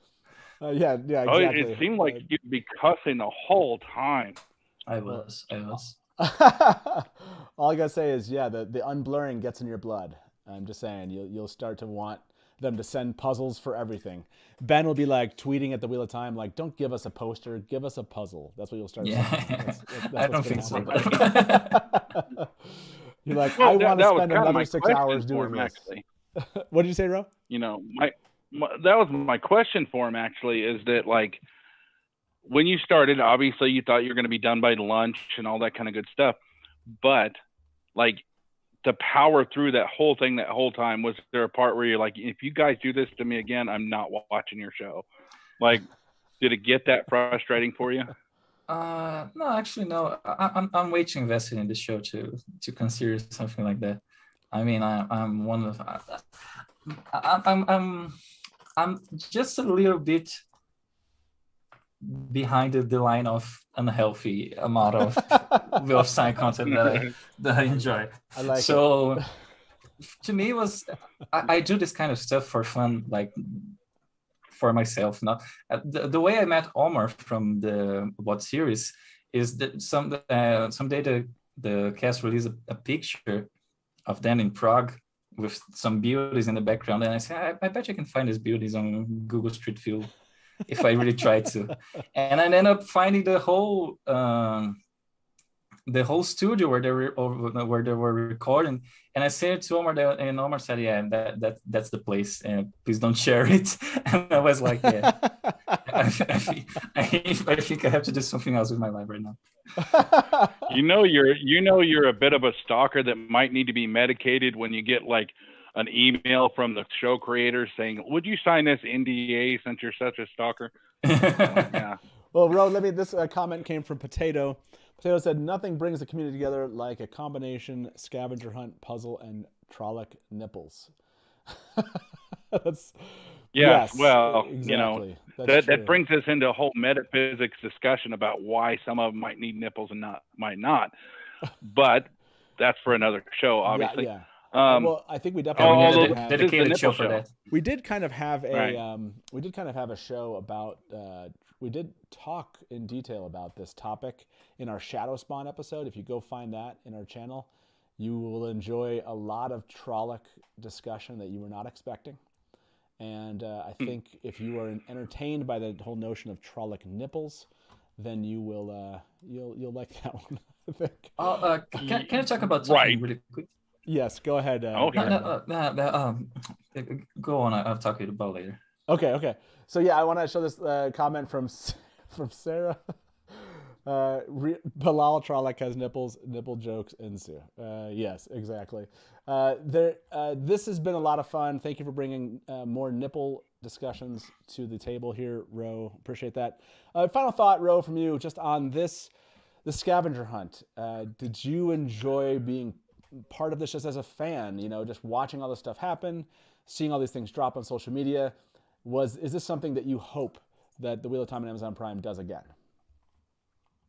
Yeah, exactly. Oh, it seemed like you'd be cussing the whole time. I was. All I gotta say is, the unblurring gets in your blood. I'm just saying, you'll start to want them to send puzzles for everything. Ben will be like tweeting at the Wheel of Time, like, "Don't give us a poster, give us a puzzle." That's what you'll start saying. That's I don't think so. You're like, I want to spend another 6 hours doing this. Actually. What did you say, Ro? That was my question for him, actually, is that, like, when you started, obviously you thought you were going to be done by lunch and all that kind of good stuff. But, like, to power through that whole thing that whole time, was there a part where you're like, if you guys do this to me again, I'm not watching your show? Like, did it get that frustrating for you? No, actually, no. I'm way too invested in the show to consider something like that. I mean, I'm one of I'm just a little bit behind the line of unhealthy amount of website content that I enjoy. I like so it. To me, it was I do this kind of stuff for fun, like for myself. Not the way I met Omar from the WoT series is that someday the cast released a picture of them in Prague with some buildings in the background, and I said, I bet you can find these buildings on Google Street View if I really try to. And I ended up finding the whole studio where they were recording, and I sent it to Omar, and Omar said, "Yeah, that's the place, and please don't share it." And I was like, "Yeah, I think I have to do something else with my life right now." You're a bit of a stalker that might need to be medicated when you get like an email from the show creator saying, "Would you sign this NDA since you're such a stalker?" Yeah. Well, Ro, this comment came from Potato. Potato said, nothing brings the community together like a combination scavenger hunt, puzzle, and Trolloc nipples. That's, Yes, yes, well, exactly. that brings us into a whole metaphysics discussion about why some of them might need nipples and might not. But that's for another show, obviously. Yeah. Well, I think we definitely we need a have dedicated show for that. We did kind of have a Right. show about we did talk in detail about this topic in our Shadow Spawn episode. If you go find that in our channel, you will enjoy a lot of Trolloc discussion that you were not expecting. And I think if you are entertained by the whole notion of Trolloc nipples, then you will you'll like that one, I think. Can I talk about something really quick? Yes, go ahead. Okay. Go on. I'll talk about later. Okay. So yeah, I want to show this comment from Sarah. Bilal Trolloc has nipples. Nipple jokes ensue. Yes, exactly. This has been a lot of fun. Thank you for bringing more nipple discussions to the table here, Ro. Appreciate that. Final thought, Ro, from you, just on the scavenger hunt. Did you enjoy being part of this just as a fan? Just watching all this stuff happen, seeing all these things drop on social media. Is this something that you hope that the Wheel of Time and Amazon Prime does again?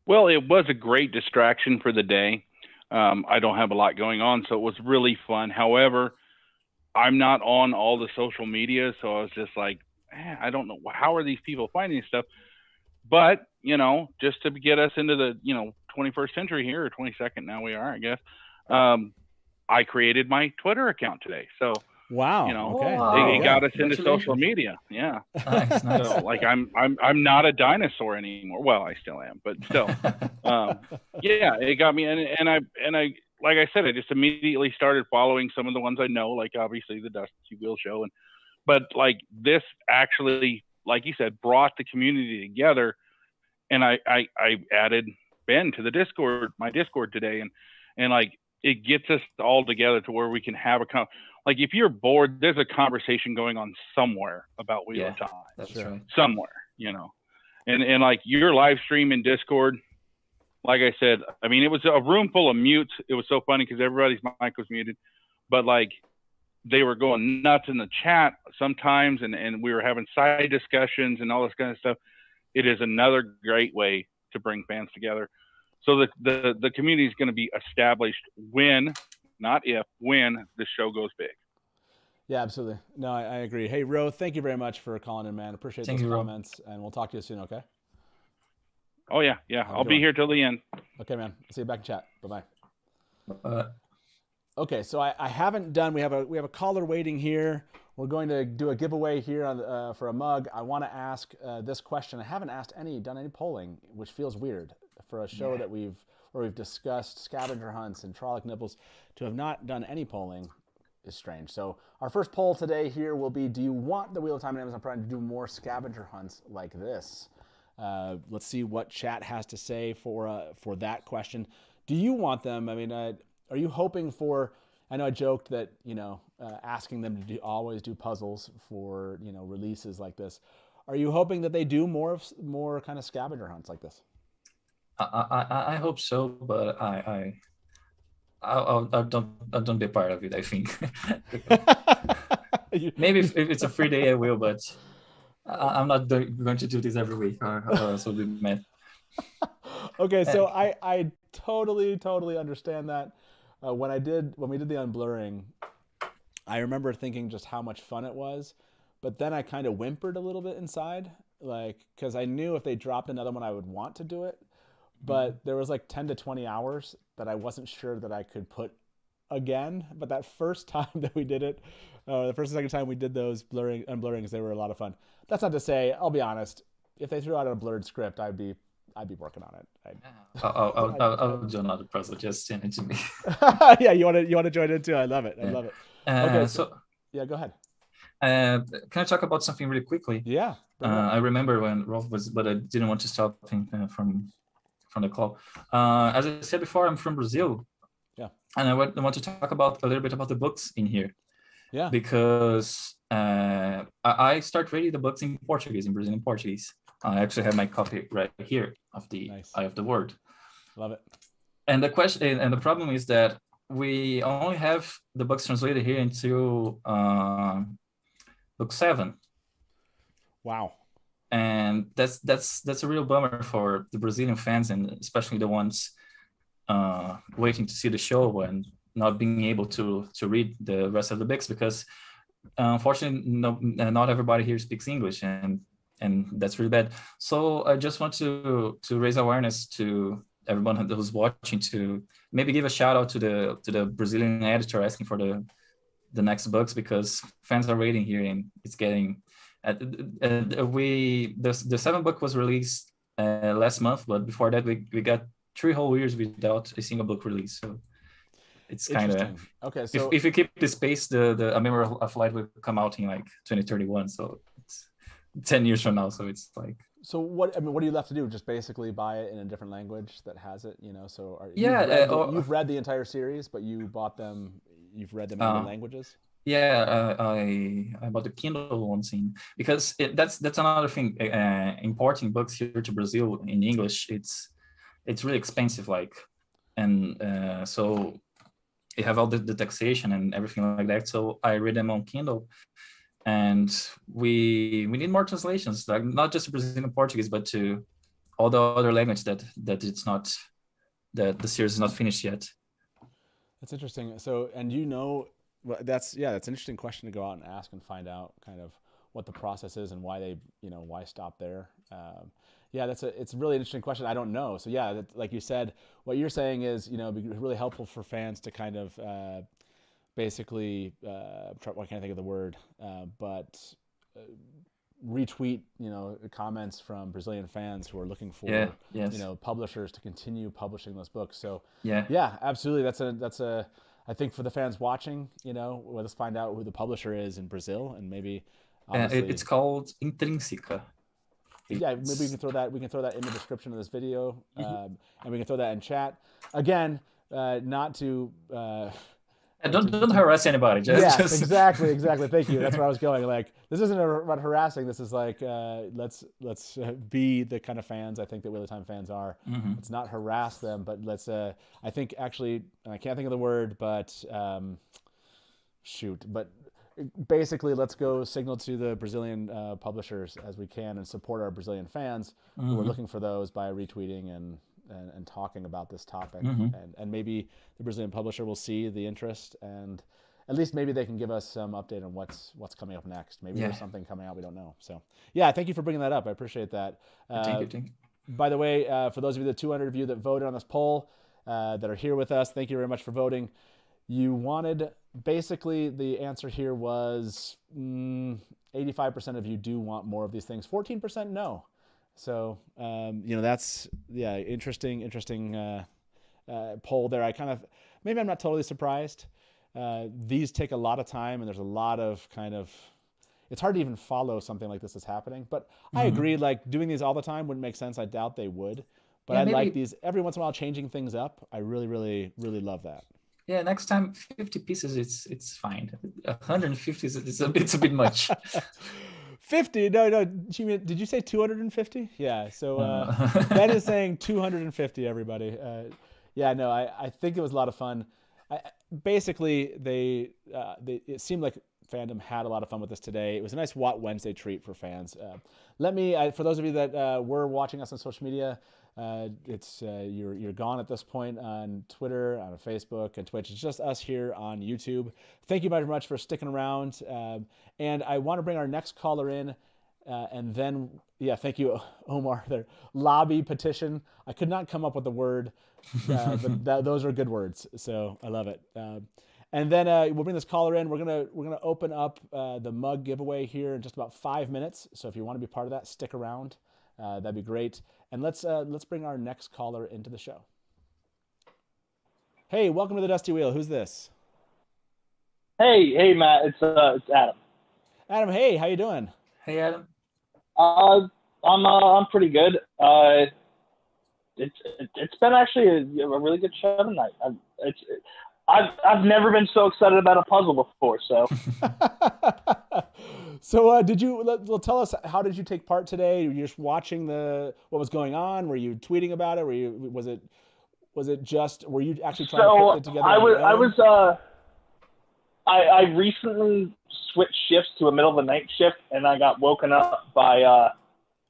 Well, it was a great distraction for the day. I don't have a lot going on, so it was really fun. However, I'm not on all the social media, so I was just like, I don't know, how are these people finding this stuff? But, just to get us into the, 21st century here, or 22nd now we are, I guess, I created my Twitter account today. So, wow, okay. It got us into social media. Yeah. Nice. So, like, I'm not a dinosaur anymore. Well, I still am, but still, yeah, it got me. And I, like I said, I just immediately started following some of the ones I know, like obviously the Dusty Wheel Show, but like this actually, like you said, brought the community together. And I added Ben to the Discord, my Discord today, and like it gets us all together to where we can have like if you're bored, there's a conversation going on somewhere about Wheel of Time. That's right. Somewhere, and like your live stream in Discord, like I said, I mean, it was a room full of mutes. It was so funny because everybody's mic was muted, but like they were going nuts in the chat sometimes, and we were having side discussions and all this kind of stuff. It is another great way to bring fans together. So the community is going to be established when, not if, when the show goes big. Yeah, absolutely. No, I agree. Hey, Ro, thank you very much for calling in, man. Appreciate those comments, and we'll talk to you soon, okay? Oh, yeah. I'll be here till the end. Okay, man. See you back in chat. Bye-bye. Uh, Okay, so I haven't done. We have a caller waiting here. We're going to do a giveaway here for a mug. I want to ask this question. I haven't done any polling, which feels weird for a show that where we've discussed scavenger hunts and Trolloc nipples. To have not done any polling is strange. So our first poll today here will be: do you want the Wheel of Time and Amazon Prime to do more scavenger hunts like this? Let's see what chat has to say for that question. Do you want them? I mean, are you hoping for? I know I joked that asking them to always do puzzles for releases like this. Are you hoping that they do more kind of scavenger hunts like this? I hope so, but I don't be part of it. I think maybe if it's a free day, I will, but I'm not going to do this every week, or else I'll be mad. Okay, so I totally understand that. When we did the unblurring, I remember thinking just how much fun it was, but then I kind of whimpered a little bit inside, because I knew if they dropped another one, I would want to do it, but there was like 10 to 20 hours that I wasn't sure that I could put again. But that first time that we did it, the first and second time we did those unblurrings, they were a lot of fun. That's not to say, I'll be honest, if they threw out a blurred script, I'd be working on it. I'll do another puzzle. Just send it to me. Yeah, you want to join in too? I love it. I love it. Okay, so yeah, go ahead. Can I talk about something really quickly? Yeah. I remember when Rolf was, but I didn't want to stop him from the call. As I said before, I'm from Brazil. Yeah. And I want to talk a little bit about the books in here. Yeah. Because I start reading the books in Portuguese, in Brazilian Portuguese. I actually have my copy right here of the Nice. Eye of the Word. Love it. And the question and the problem is that we only have the books translated here until book 7. Wow. And that's a real bummer for the Brazilian fans, and especially the ones waiting to see the show and not being able to read the rest of the books, because unfortunately not everybody here speaks English, and that's really bad. So I just want to raise awareness to everyone who's watching to maybe give a shout out to the Brazilian editor asking for the next books, because fans are waiting here, and it's getting the 7th book was released last month, but before that we got 3 whole years without a single book release. So it's kind of okay. So if you keep this pace, the A Memory of Light will come out in like 2031. So it's 10 years from now. So it's like. So what are you left to do? Just basically buy it in a different language that has it, you know? So you've read the entire series, but you bought them. You've read them in other languages. Yeah, I bought the Kindle one scene, because that's another thing. Importing books here to Brazil in English, it's really expensive. Like, and so you have all the taxation and everything like that. So I read them on Kindle. And we need more translations, like not just to Brazilian Portuguese, but to all the other language that it's not, that the series is not finished yet. That's interesting. So, and that's an interesting question to go out and ask and find out kind of what the process is and why they, why stop there. It's a really interesting question. I don't know. So yeah, like you said, what you're saying is, it'd be really helpful for fans to kind of, basically, why can't I think of the word, but retweet, comments from Brazilian fans who are looking for, publishers to continue publishing those books. So yeah, absolutely. That's a, I think for the fans watching, let's find out who the publisher is in Brazil, and maybe it's called Intrínseca. Yeah, maybe we can throw that in the description of this video, and we can throw that in chat. Again, not to. Don't harass anybody. Just... Exactly. Thank you. That's where I was going. Like, this isn't about harassing. This is like, let's be the kind of fans I think that Wheel of Time fans are. Mm-hmm. Let's not harass them, but let's. I think actually, I can't think of the word, but But basically, let's go signal to the Brazilian publishers as we can and support our Brazilian fans who are looking for those by retweeting and talking about this topic, and maybe the Brazilian publisher will see the interest, and at least maybe they can give us some update on what's coming up next. Maybe there's something coming out we don't know. So yeah, thank you for bringing that up. I appreciate that. Thank you. By the way, for those of you, the 200 of you that voted on this poll that are here with us, thank you very much for voting. You wanted, basically the answer here was 85% of you do want more of these things, 14% no. So, that's, interesting poll there. Maybe I'm not totally surprised. These take a lot of time, and there's a lot of it's hard to even follow something like this is happening. But I agree, like doing these all the time wouldn't make sense. I doubt they would. But I like these every once in a while, changing things up. I really, really, really love that. Yeah, next time 50 pieces, it's fine. 150 it's a bit much. 50? No. Did you say 250? Yeah. So Ben is saying 250. Everybody. I think it was a lot of fun. Basically, it seemed like fandom had a lot of fun with this today. It was a nice WoT Wednesday treat for fans. For those of you that were watching us on social media, you're gone at this point on Twitter, on Facebook, and Twitch. It's just us here on YouTube. Thank you very much for sticking around. And I want to bring our next caller in, and then thank you, Omar. Their lobby petition. I could not come up with the word, but those are good words. So I love it. And then we'll bring this caller in. We're gonna open up the mug giveaway here in just about 5 minutes. So if you want to be part of that, stick around. That'd be great. And let's bring our next caller into the show. Hey, welcome to the Dusty Wheel. Who's this? Hey, Matt. It's Adam. Adam, hey, how you doing? Hey, Adam. I'm pretty good. It's been actually a really good show tonight. I've never been so excited about a puzzle before. So So did you? Tell us, how did you take part today? Were you just watching what was going on? Were you tweeting about it? Was it just? Were you actually trying to put it together? I recently switched shifts to a middle of the night shift, and I got woken up by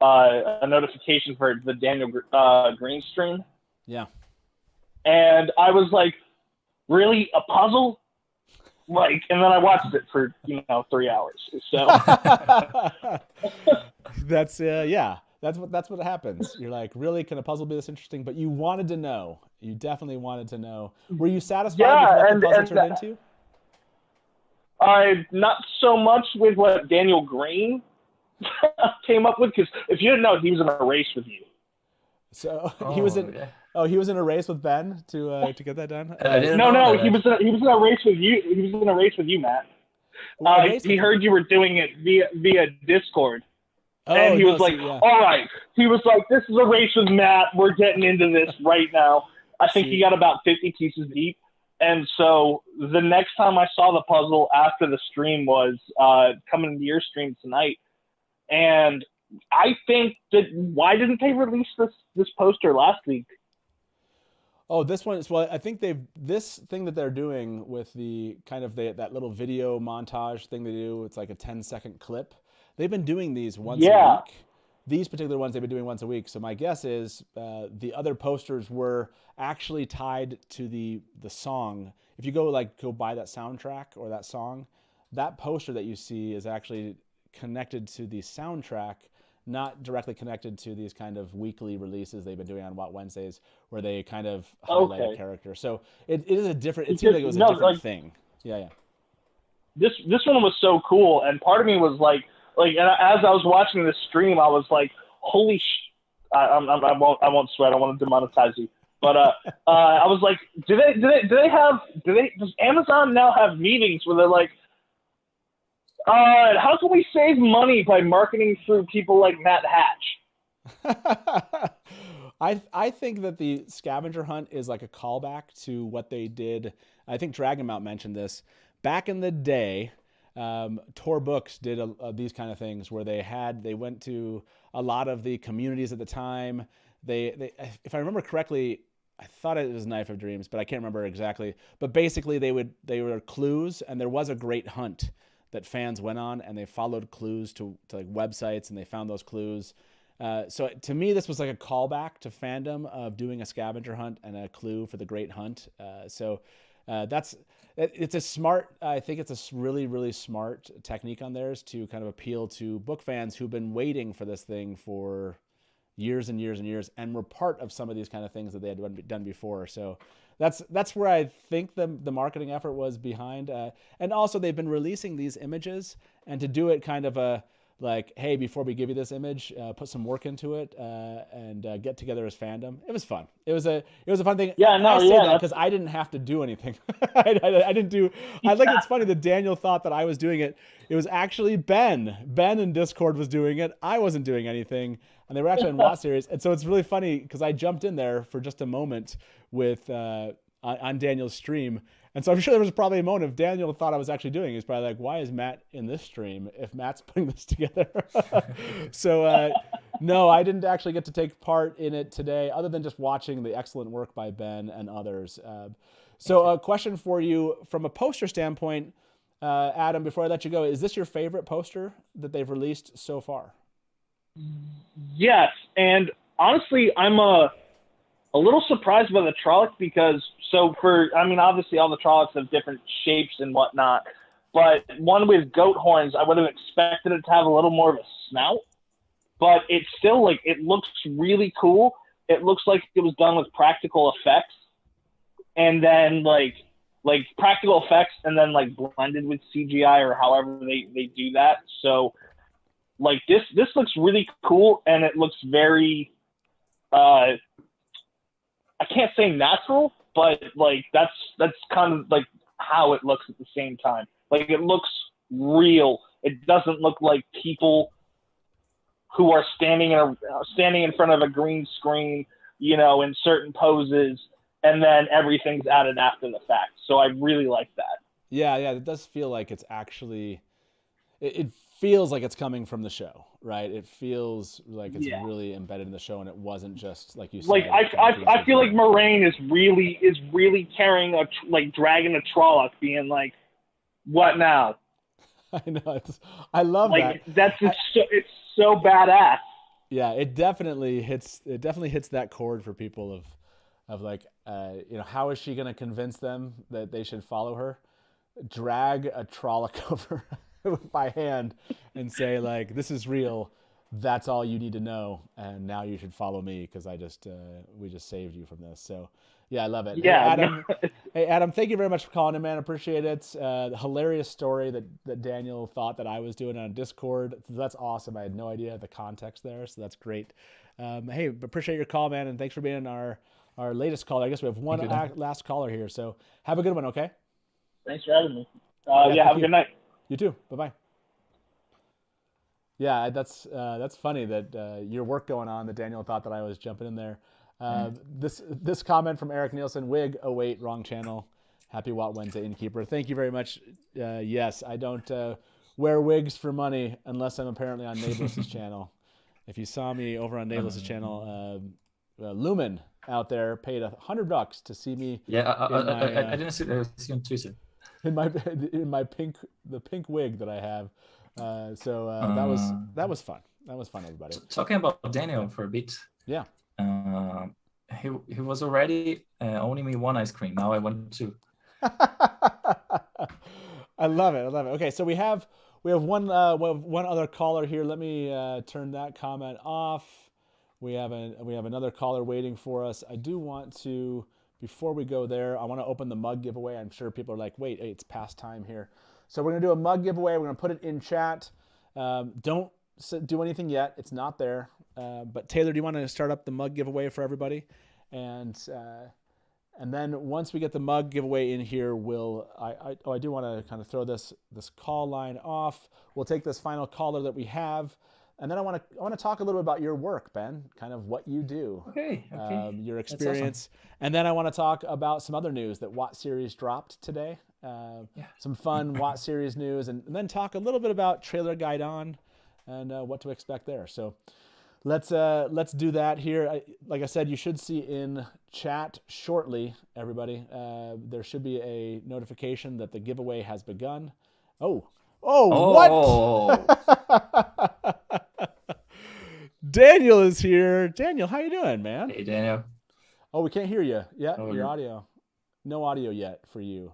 a notification for the Daniel Greene stream. Yeah. And I was like, really, a puzzle? Like, and then I watched it for 3 hours. So that's what happens. You're like, really, can a puzzle be this interesting? But you wanted to know. You definitely wanted to know. Were you satisfied with what the puzzle turned into? Not so much with what Daniel Greene came up with, because if you didn't know, he was in a race with you. So he was in. Yeah. Oh, he was in a race with Ben to get that done. No, he was in a race with you. He was in a race with you, Matt. He heard you were doing it via Discord, and he was like, "All right." He was like, "This is a race with Matt. We're getting into this right now." I think he got about 50 pieces deep, and so the next time I saw the puzzle after the stream was coming into your stream tonight, and I think that why didn't they release this poster last week? Oh, this one is, well, I think this thing that they're doing with the kind of that little video montage thing they do, it's like a 10-second clip. They've been doing these once a week. These particular ones they've been doing once a week. So my guess is the other posters were actually tied to the song. If you go buy that soundtrack or that song, that poster that you see is actually connected to the soundtrack, not directly connected to these kind of weekly releases they've been doing on WoT Wednesdays, where they kind of highlight a character. So it is a different. It seems like it was a different thing. Yeah. This one was so cool, and part of me was like, and as I was watching the stream, I was like, holy I won't sweat. I want to demonetize you. But I was like, does Amazon now have meetings where they're like, how can we save money by marketing through people like Matt Hatch? I think that the scavenger hunt is like a callback to what they did. I think Dragonmount mentioned this back in the day. Tor Books did these kind of things where they went to a lot of the communities at the time. They if I remember correctly, I thought it was Knife of Dreams, but I can't remember exactly. But basically, they were clues, and there was a great hunt that fans went on, and they followed clues to like websites, and they found those clues. So to me, this was like a callback to fandom of doing a scavenger hunt and a clue for the great hunt. It's a smart, I think it's a really, really smart technique on theirs to kind of appeal to book fans who've been waiting for this thing for years and years and years, and were part of some of these kind of things that they had done before. So that's where I think the marketing effort was behind. And also they've been releasing these images, and to do it kind of like, hey, before we give you this image, put some work into it and get together as fandom. It was fun. It was a fun thing. Yeah, no, yeah. Because I didn't have to do anything. I didn't do. I think it's funny that Daniel thought that I was doing it. It was actually Ben. Ben in Discord was doing it. I wasn't doing anything, and they were actually in WoTSeries. And so it's really funny because I jumped in there for just a moment with on Daniel's stream. And so I'm sure there was probably a moment if Daniel thought I was actually doing it. He's probably like, why is Matt in this stream if Matt's putting this together? So no, I didn't actually get to take part in it today, other than just watching the excellent work by Ben and others. So a question for you from a poster standpoint, Adam, before I let you go, is this your favorite poster that they've released so far? Yes, and honestly, I'm a little surprised by the Trolloc because, obviously all the Trollocs have different shapes and whatnot, but one with goat horns, I would have expected it to have a little more of a snout, but it's still, it looks really cool. It looks like it was done with practical effects, and then, practical effects and then, blended with CGI or however they do that. So, this looks really cool, and it looks very, I can't say natural, but that's kind of how it looks at the same time. It looks real. It doesn't look like people who are standing in front of a green screen, in certain poses, and then everything's added after the fact. So I really like that. Yeah, it does feel like it's actually. it feels like it's coming from the show, right? It feels like it's Yeah. really embedded in the show, and it wasn't just like you said. Like I feel like Moraine is really carrying dragging a Trolloc, being like, "What now?" I know. I love like that. It's so badass. Yeah, it definitely hits that chord for people of like, how is she going to convince them that they should follow her? Drag a Trolloc over by hand and say like, this is real. That's all you need to know, and now you should follow me because we just saved you from this. So yeah, I love it. Yeah, Hey Adam, thank you very much for calling in, man. I appreciate it. The hilarious story that Daniel thought that I was doing on Discord. That's awesome. I had no idea the context there, so that's great. Hey, appreciate your call, man, and thanks for being our latest caller. I guess we have one last caller here, so have a good one, okay? Thanks for having me. Have a good night. You too. Bye-bye. Yeah, that's funny that your work going on that Daniel thought that I was jumping in there. This comment from Eric Nielsen, wig, oh wait, wrong channel. Happy WoT Wednesday, Innkeeper. Thank you very much. Yes, I don't wear wigs for money unless I'm apparently on Nablus' channel. If you saw me over on Nablus' channel, Lumen out there paid $100 to see me. Yeah, I didn't see on Twitter. In my pink wig that I have. That was fun. That was fun, everybody. Talking about Daniel for a bit. Yeah. He was already owning me one ice cream. Now I want two. I love it. Okay, so we have one other caller here. Let me turn that comment off. We have another caller waiting for us. I do want to, before we go there, I want to open the mug giveaway. I'm sure people are like, wait, it's past time here. So we're going to do a mug giveaway. We're going to put it in chat. Don't do anything yet. It's not there. But Taylor, do you want to start up the mug giveaway for everybody? And then once we get the mug giveaway in here, I do want to kind of throw this call line off. We'll take this final caller that we have. And then I want to talk a little bit about your work, Ben, kind of what you do, okay. Your experience, awesome. And then I want to talk about some other news that WoTSeries dropped today, some fun WoTSeries news, and then talk a little bit about Trailer Guide On and what to expect there. So let's do that here. Like I said, you should see in chat shortly, everybody. There should be a notification that the giveaway has begun. Oh, what? Daniel is here. Daniel, how you doing, man? Hey, Daniel. Oh, we can't hear you. Yeah, your audio. No audio yet for you.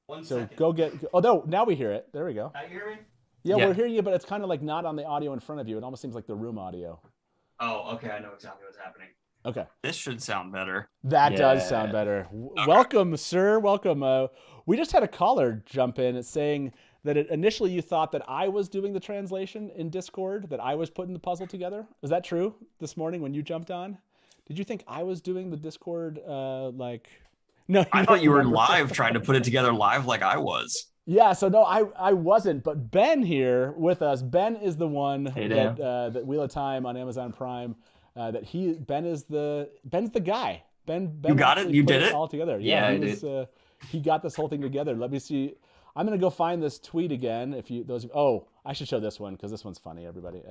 One so second. Go get. Oh no, now we hear it. There we go. Now you hear me? Yeah, we're hearing you, but it's kind of like not on the audio in front of you. It almost seems like the room audio. Oh, okay. I know exactly what's happening. Okay. This should sound better. That does sound better. Okay. Welcome, sir. Welcome. We just had a caller jump in saying that initially you thought that I was doing the translation in Discord, that I was putting the puzzle together. Is that true this morning when you jumped on? Did you think I was doing the Discord No, I thought you were live trying to put it together live like I was. Yeah, so no, I wasn't. But Ben here with us. Ben is the one that Wheel of Time on Amazon Prime. Ben's the guy. Ben you got it. You did it all together. Yeah, he got this whole thing together. Let me see. I'm gonna go find this tweet again. I should show this one because this one's funny. Everybody.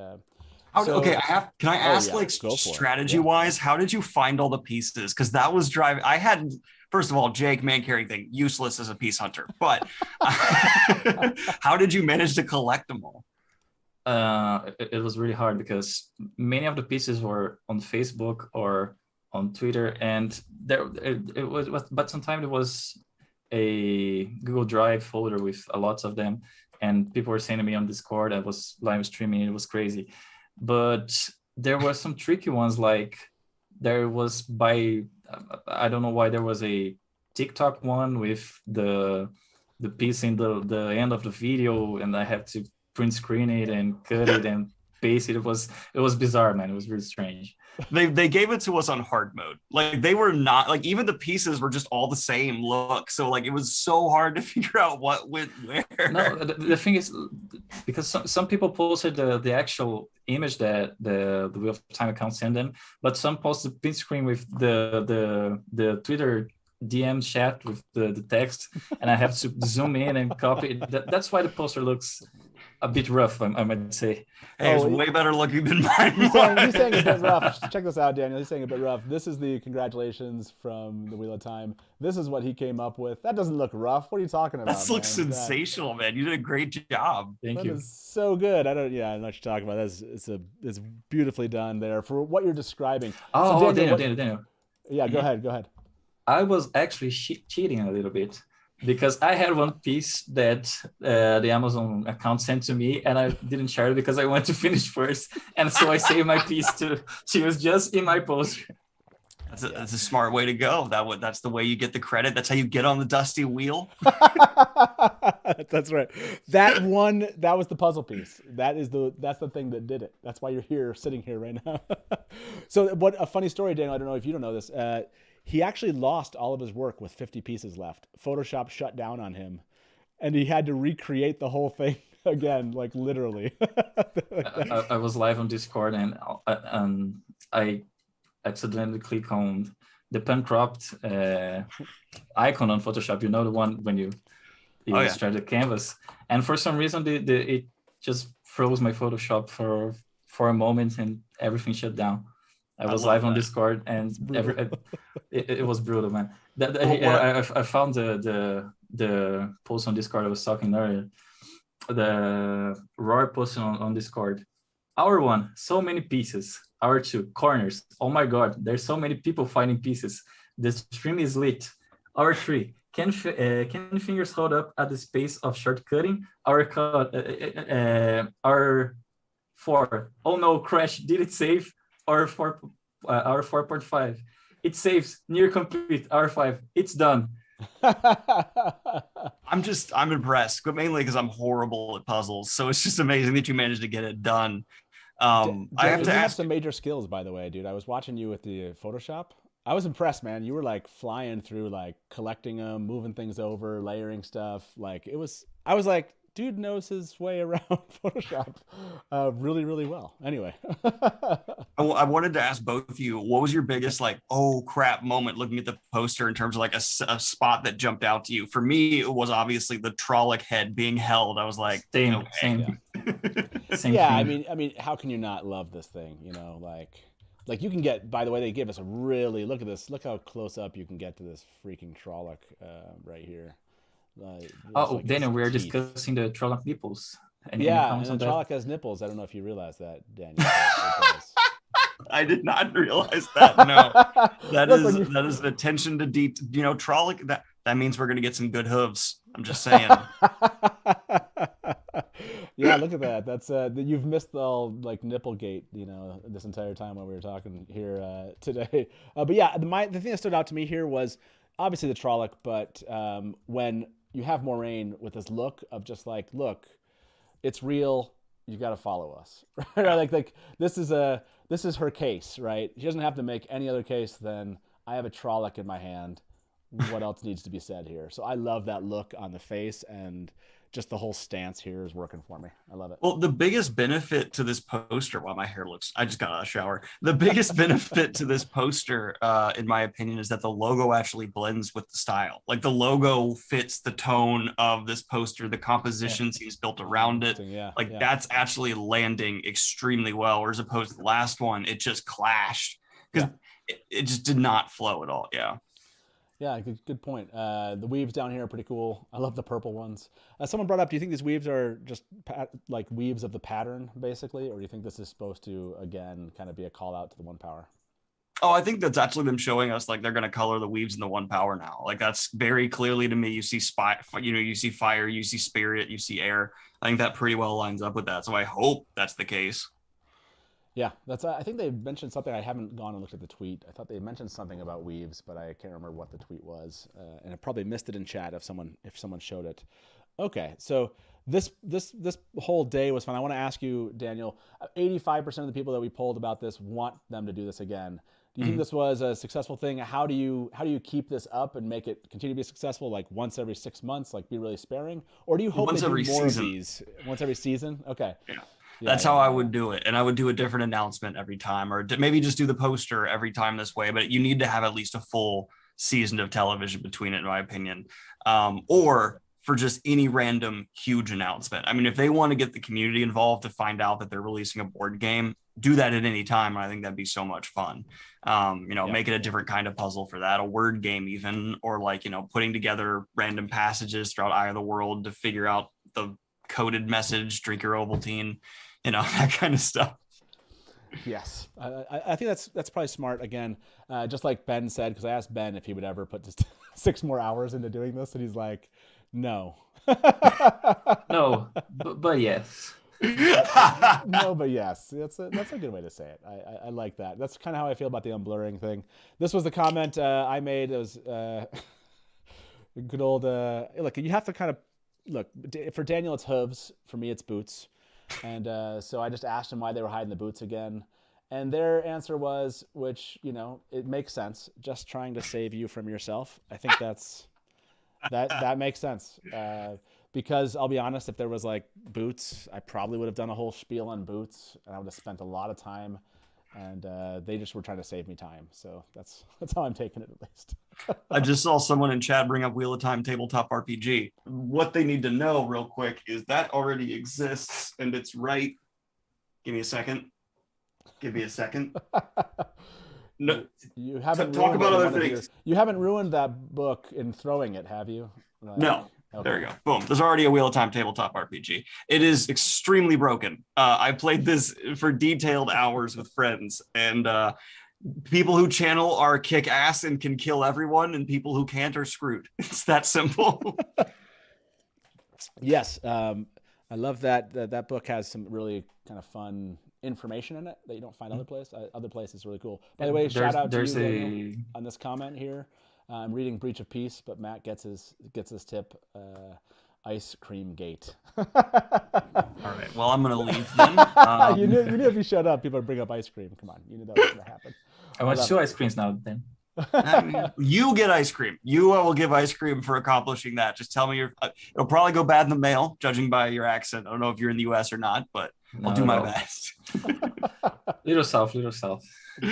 Can I ask strategy-wise, how did you find all the pieces? Because that was driving. I had. First of all, Jake, man carrying thing, useless as a piece hunter. But how did you manage to collect them all? It was really hard because many of the pieces were on Facebook or on Twitter, and but sometimes it was a Google Drive folder with lots of them, and people were sending me on Discord. I was live streaming. It was crazy, but there were some tricky ones. Like there was I don't know why there was a TikTok one with the piece in the end of the video, and I had to print screen it and cut it and paste it. It was bizarre, man. It was really strange. They gave it to us on hard mode. Like they were not like even the pieces were just all the same look. So like it was so hard to figure out what went where. No, the thing is because some people posted the actual image that the Wheel of Time account sent them, but some posted print screen with the Twitter DM chat with the text, and I have to zoom in and copy. That's why the poster looks a bit rough, I might say. Hey, it's way better looking than mine. He's saying a bit rough. Check this out, Daniel. He's saying a bit rough. This is the congratulations from the Wheel of Time. This is what he came up with. That doesn't look rough. What are you talking about? That looks sensational, man. You did a great job. Thank you. That is so good. I don't know what you're talking about. It's beautifully done there for what you're describing. Oh, so Daniel. Yeah, go ahead. I was actually cheating a little bit, because I had one piece that the Amazon account sent to me, and I didn't share it because I wanted to finish first. And so I saved my piece to use just in my poster. That's a smart way to go. That's the way you get the credit. That's how you get on the dusty wheel. That's right. That was the puzzle piece. That's the thing that did it. That's why you're here, sitting here right now. So what a funny story, Daniel. I don't know if you don't know this. He actually lost all of his work with 50 pieces left. Photoshop shut down on him, and he had to recreate the whole thing again, like literally. I was live on Discord, and I accidentally click on the pen cropped icon on Photoshop. You know, the one when you start the canvas, and for some reason it just froze my Photoshop for a moment, and everything shut down. I was live on Discord, and it was brutal, man. I found the post on Discord I was talking earlier. The Roar posted on Discord. Hour 1, so many pieces. Hour 2, corners. Oh my God, there's so many people finding pieces. The stream is lit. Hour 3, can fingers hold up at the space of shortcutting? Hour 4, oh no, crash, did it save? Hour 4.5, it saves, near complete. Hour 5, it's done. I'm impressed, but mainly because I'm horrible at puzzles. So it's just amazing that you managed to get it done. I have to ask some major skills, by the way, dude. I was watching you with the Photoshop. I was impressed, man. You were like flying through, like collecting them, moving things over, layering stuff. Like I was like, dude knows his way around Photoshop really, really well. Anyway. I wanted to ask both of you, what was your biggest like, oh crap moment looking at the poster in terms of like a spot that jumped out to you? For me, it was obviously the Trolloc head being held. I was like, same. Yeah, I mean, how can you not love this thing? You know, like you can get, by the way, they give us a really, look at this, look how close up you can get to this freaking Trolloc right here. Daniel, we are discussing the Trolloc nipples. And the Trolloc has nipples. I don't know if you realize that, Daniel. I did not realize that. No, that is an attention to detail. You know, Trolloc. That means we're gonna get some good hooves. I'm just saying. Yeah, look at that. That's you've missed all like Nipplegate, you know, this entire time while we were talking here today. But yeah, the thing that stood out to me here was obviously the Trolloc, but when you have Moraine with this look of just like, look, it's real. You got to follow us, right? Like this is her case, right? She doesn't have to make any other case than I have a Trolloc in my hand. What else needs to be said here? So I love that look on the face, and just the whole stance here is working for me. I love it. Well, the biggest benefit to this poster, while my hair looks, I just got out of the shower. The biggest benefit to this poster, in my opinion, is that the logo actually blends with the style. Like the logo fits the tone of this poster. The composition seems built around it. That's actually landing extremely well. Whereas opposed to the last one, it just clashed because it just did not flow at all. Yeah. Yeah, good point. The weaves down here are pretty cool. I love the purple ones. Someone brought up, do you think these weaves are just like weaves of the pattern, basically? Or do you think this is supposed to, again, kind of be a call out to the 1 power? Oh, I think that's actually them showing us like they're going to color the weaves in the 1 power now. Like that's very clearly to me, you see you see fire, you see spirit, you see air. I think that pretty well lines up with that. So I hope that's the case. Yeah, that's. I think they mentioned something. I haven't gone and looked at the tweet. I thought they mentioned something about weaves, but I can't remember what the tweet was. And I probably missed it in chat if someone showed it. Okay, so this whole day was fun. I want to ask you, Daniel. 85% of the people that we polled about this want them to do this again. Do you think this was a successful thing? How do you keep this up and make it continue to be successful? Like once every 6 months, like be really sparing, or do you hope once they do every more season. Of these once every season? Okay. Yeah. That's how I would do it. And I would do a different announcement every time, or maybe just do the poster every time this way. But you need to have at least a full season of television between it, in my opinion, or for just any random huge announcement. I mean, if they want to get the community involved to find out that they're releasing a board game, do that at any time. I think that'd be so much fun. Make it a different kind of puzzle for that, a word game even, or like, putting together random passages throughout Eye of the World to figure out the coded message, drink your Ovaltine, that kind of stuff. Yes, I think that's probably smart. Again, just like Ben said, because I asked Ben if he would ever put just 6 more hours into doing this, and he's like, no. No, but yes. No, but yes. That's a good way to say it. I like that. That's kind of how I feel about the unblurring thing. This was the comment I made. It was good old. Look, you have to kind of look for Daniel. It's hooves. For me, it's boots. And so I just asked them why they were hiding the boots again. And their answer was, which, it makes sense, just trying to save you from yourself. I think that makes sense. Because I'll be honest, if there was like boots, I probably would have done a whole spiel on boots, and I would have spent a lot of time. And they just were trying to save me time. So that's how I'm taking it, at least. I just saw someone in chat bring up Wheel of Time Tabletop RPG. What they need to know real quick is that already exists, and it's right. Give me a second. No, you haven't talk about other things. You haven't ruined that book in throwing it, have you? No. Okay. There you go. Boom. There's already a Wheel of Time Tabletop RPG. It is extremely broken. I played this for detailed hours with friends, and people who channel are kick ass and can kill everyone, and people who can't are screwed. It's that simple. Yes. I love that book has some really kind of fun information in it that you don't find other places. Really cool. By the way, shout out to you, Daniel, on this comment here. I'm reading Breach of Peace, but Matt gets his tip. Ice cream gate. All right. Well, I'm gonna leave then. You knew if you showed up, people would bring up ice cream. Come on, you knew that was gonna happen. I want 2 ice creams now. Then you get ice cream. You will give ice cream for accomplishing that. Just tell me it'll probably go bad in the mail, judging by your accent. I don't know if you're in the U.S. or not, but I'll do my best. Little south.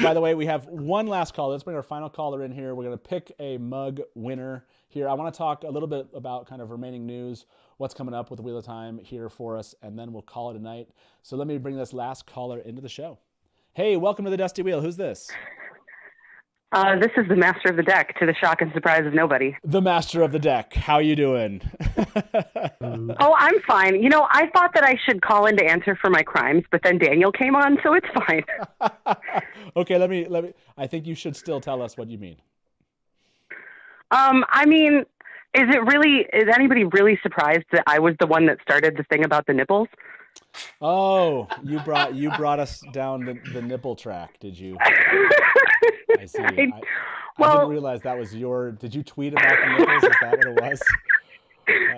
By the way, we have one last call. Let's bring our final caller in here. We're going to pick a mug winner here. I want to talk a little bit about kind of remaining news, what's coming up with the Wheel of Time here for us, and then we'll call it a night. So let me bring this last caller into the show. Hey, welcome to the Dusty Wheel. Who's this? This is the Master of the Deck, to the shock and surprise of nobody. The Master of the Deck. How you doing? Oh, I'm fine. I thought that I should call in to answer for my crimes, but then Daniel came on, so it's fine. Okay, let me. I think you should still tell us what you mean. Is anybody really surprised that I was the one that started the thing about the nipples? Oh, you brought us down the nipple track, did you? I see. I didn't realize that was did you tweet about the nipples? Is that what it was?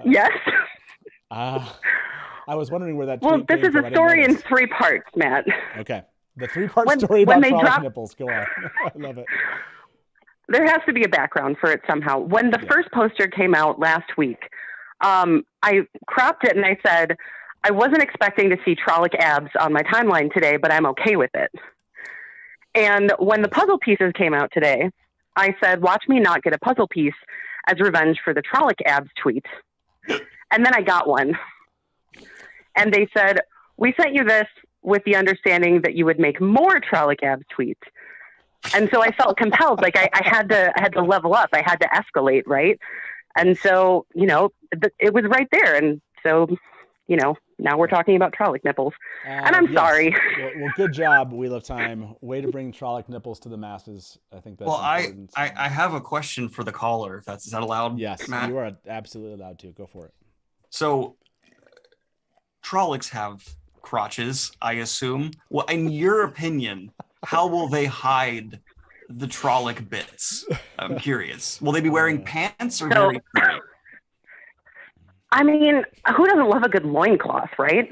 Yes. I was wondering where that tweet this is a story in 3 parts, Matt. Okay. The 3-part story about Trolloc nipples. Go on. I love it. There has to be a background for it somehow. When the first poster came out last week, I cropped it and I said, I wasn't expecting to see Trolloc abs on my timeline today, but I'm okay with it. And when the puzzle pieces came out today, I said, watch me not get a puzzle piece as revenge for the Trolloc abs tweet. And then I got one. And they said, we sent you this with the understanding that you would make more Trolloc abs tweets. And so I felt compelled, like I had to level up. I had to escalate, right? And so, it was right there. And so, now we're talking about Trolloc nipples. And I'm sorry. Well, good job, Wheel of Time. Way to bring Trolloc nipples to the masses. I think that's important. I have a question for the caller. Is that allowed? Yes, Matt? You are absolutely allowed to. Go for it. So, Trollocs have crotches, I assume. Well, in your opinion, how will they hide the Trolloc bits? I'm curious. Will they be wearing pants or very free? I mean, who doesn't love a good loincloth, right?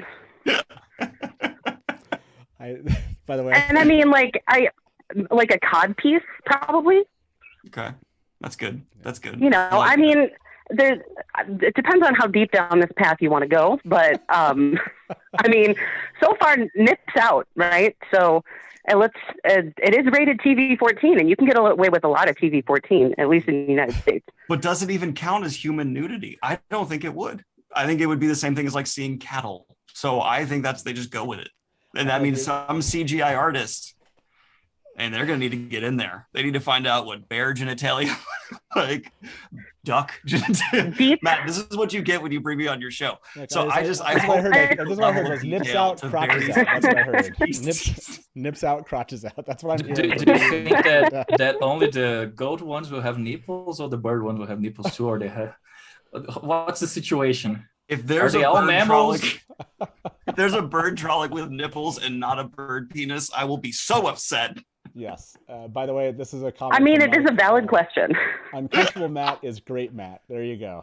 By the way. And I mean, like a cod piece, probably. Okay. That's good. I mean, it depends on how deep down this path you want to go. But, I mean, so far, nips out, right? So, it is rated TV-14, and you can get away with a lot of TV-14, at least in the United States. But does it even count as human nudity? I don't think it would. I think it would be the same thing as like seeing cattle. So I think they just go with it. And that means some CGI artists, and they're going to need to get in there. They need to find out what bear genitalia, like duck genitalia. Matt, this is what you get when you bring me on your show. So I heard was nips out, crotches out. That's what I heard. Nips out, crotches out. That's what I'm hearing. Do you think that only the goat ones will have nipples, or the bird ones will have nipples too, or they have? What's the situation? If there's a all mammals? If there's a bird Trolloc with nipples and not a bird penis, I will be so upset. Yes. By the way, this is a comment. I mean, it is a valid question. Uncomfortable Matt is great, Matt. There you go.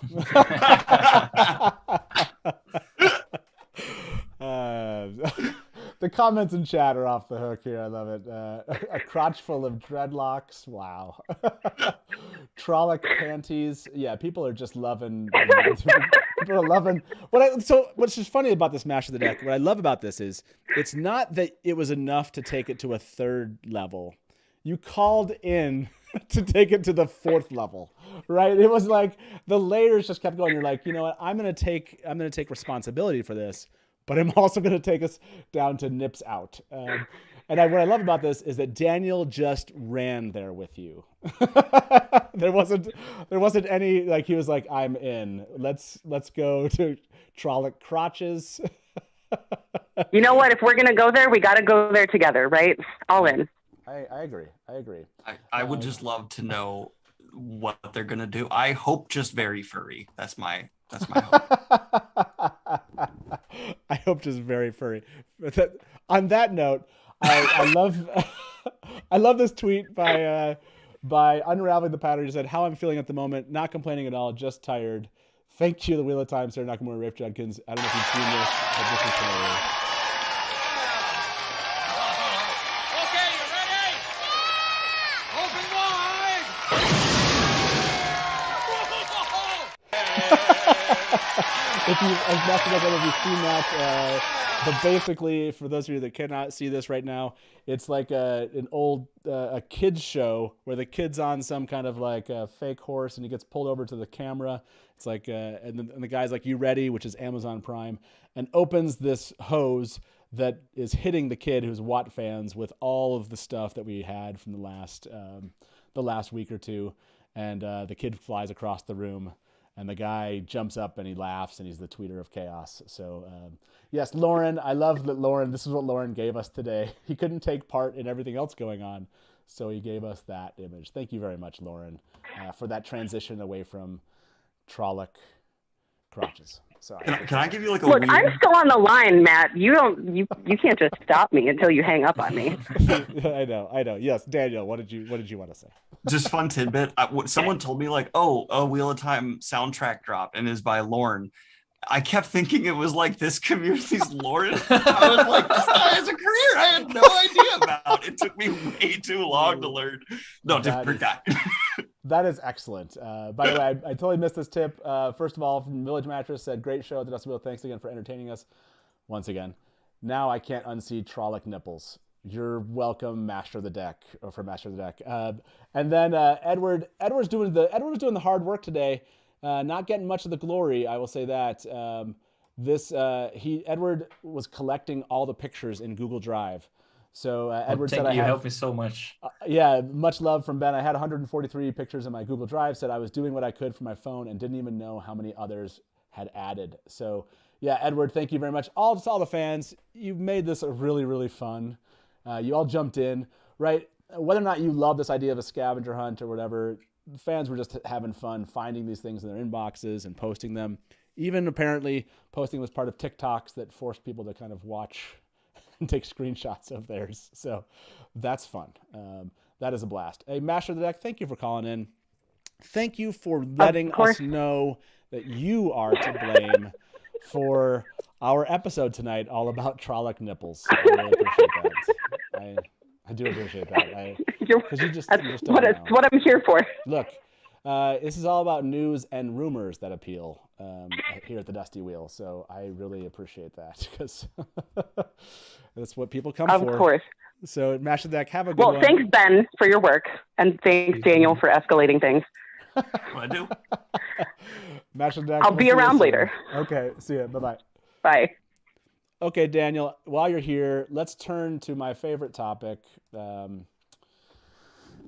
The comments in chat are off the hook here. I love it. A crotch full of dreadlocks. Wow. Trolloc panties. Yeah, people are just loving. People are loving. What's just funny about this Master of the Deck, what I love about this is it's not that it was enough to take it to a 3rd level. You called in to take it to the 4th level, right? It was like the layers just kept going. You're like, you know what? I'm gonna take responsibility for this, but I'm also going to take us down to nips out. What I love about this is that Daniel just ran there with you. There wasn't any, like, he was like, I'm in. Let's go to Trolloc crotches. You know what? If we're going to go there, we got to go there together, right? All in. I agree. I would just love to know what they're going to do. I hope just very furry. That's my hope. I hope just very furry. On that note, I love this tweet by Unraveling the Pattern. He said, "How I'm feeling at the moment, not complaining at all, just tired. Thank you, the Wheel of Time, Sarah Nakamura, Rafe Judkins. I don't know if you've seen this, but this is hilarious." Okay, you ready? Open wide. If you've seen that, but basically, for those of you that cannot see this right now, it's like an old a kids show where the kid's on some kind of like a fake horse and he gets pulled over to the camera. It's like and the guy's like, "You ready?" which is Amazon Prime, and opens this hose that is hitting the kid who's WoT fans with all of the stuff that we had from the last week or two, and the kid flies across the room. And the guy jumps up and he laughs, and he's the tweeter of chaos. So, yes, Lauren, I love that this is what Lauren gave us today. He couldn't take part in everything else going on, so he gave us that image. Thank you very much, Lauren, for that transition away from Trolloc crotches. So can I give you like a Look, weird... I'm still on the line, Matt. You can't just stop me until you hang up on me. I know. Yes, Daniel, what did you want to say? Just fun tidbit. Someone told me like, "Oh, a Wheel of Time soundtrack drop and is by Lauren." I kept thinking it was like this community's Lauren. I was like, this guy has a career I had no idea about. It took me way too long to learn. No, different guy. That is excellent. By the way, I totally missed this tip. First of all, from Village Mattress said, "Great show at the Dusty Wheel. Thanks again for entertaining us once again. Now I can't unsee Trolloc nipples. You're welcome, Master of the Deck," or for Master of the Deck. And then Edward's doing the hard work today. Not getting much of the glory, I will say that. Edward was collecting all the pictures in Google Drive. So Edward said, "You helped me so much." Yeah, much love from Ben. I had 143 pictures in my Google Drive. Said I was doing what I could for my phone and didn't even know how many others had added. So yeah, Edward, thank you very much. All the fans, you made this really, really fun. You all jumped in, right? Whether or not you love this idea of a scavenger hunt or whatever, fans were just having fun finding these things in their inboxes and posting them. Even apparently posting was part of TikToks that forced people to kind of watch and take screenshots of theirs. So that's fun. That is a blast. Hey, Master of the Deck, thank you for calling in. Thank you for letting us know that you are to blame for our episode tonight all about Trolloc nipples. I really appreciate that. I do appreciate that. That's what I'm here for. Look, This is all about news and rumors that appeal here at the Dusty Wheel. So I really appreciate that because that's what people come for. Of course. So Mash the Deck, have a good one. Well, thanks, Ben, for your work. And thanks, Daniel, for escalating things. What I do? Mash the Deck. I'll be around later. Okay. See ya. Bye-bye. Bye. Okay, Daniel, while you're here, let's turn to my favorite topic.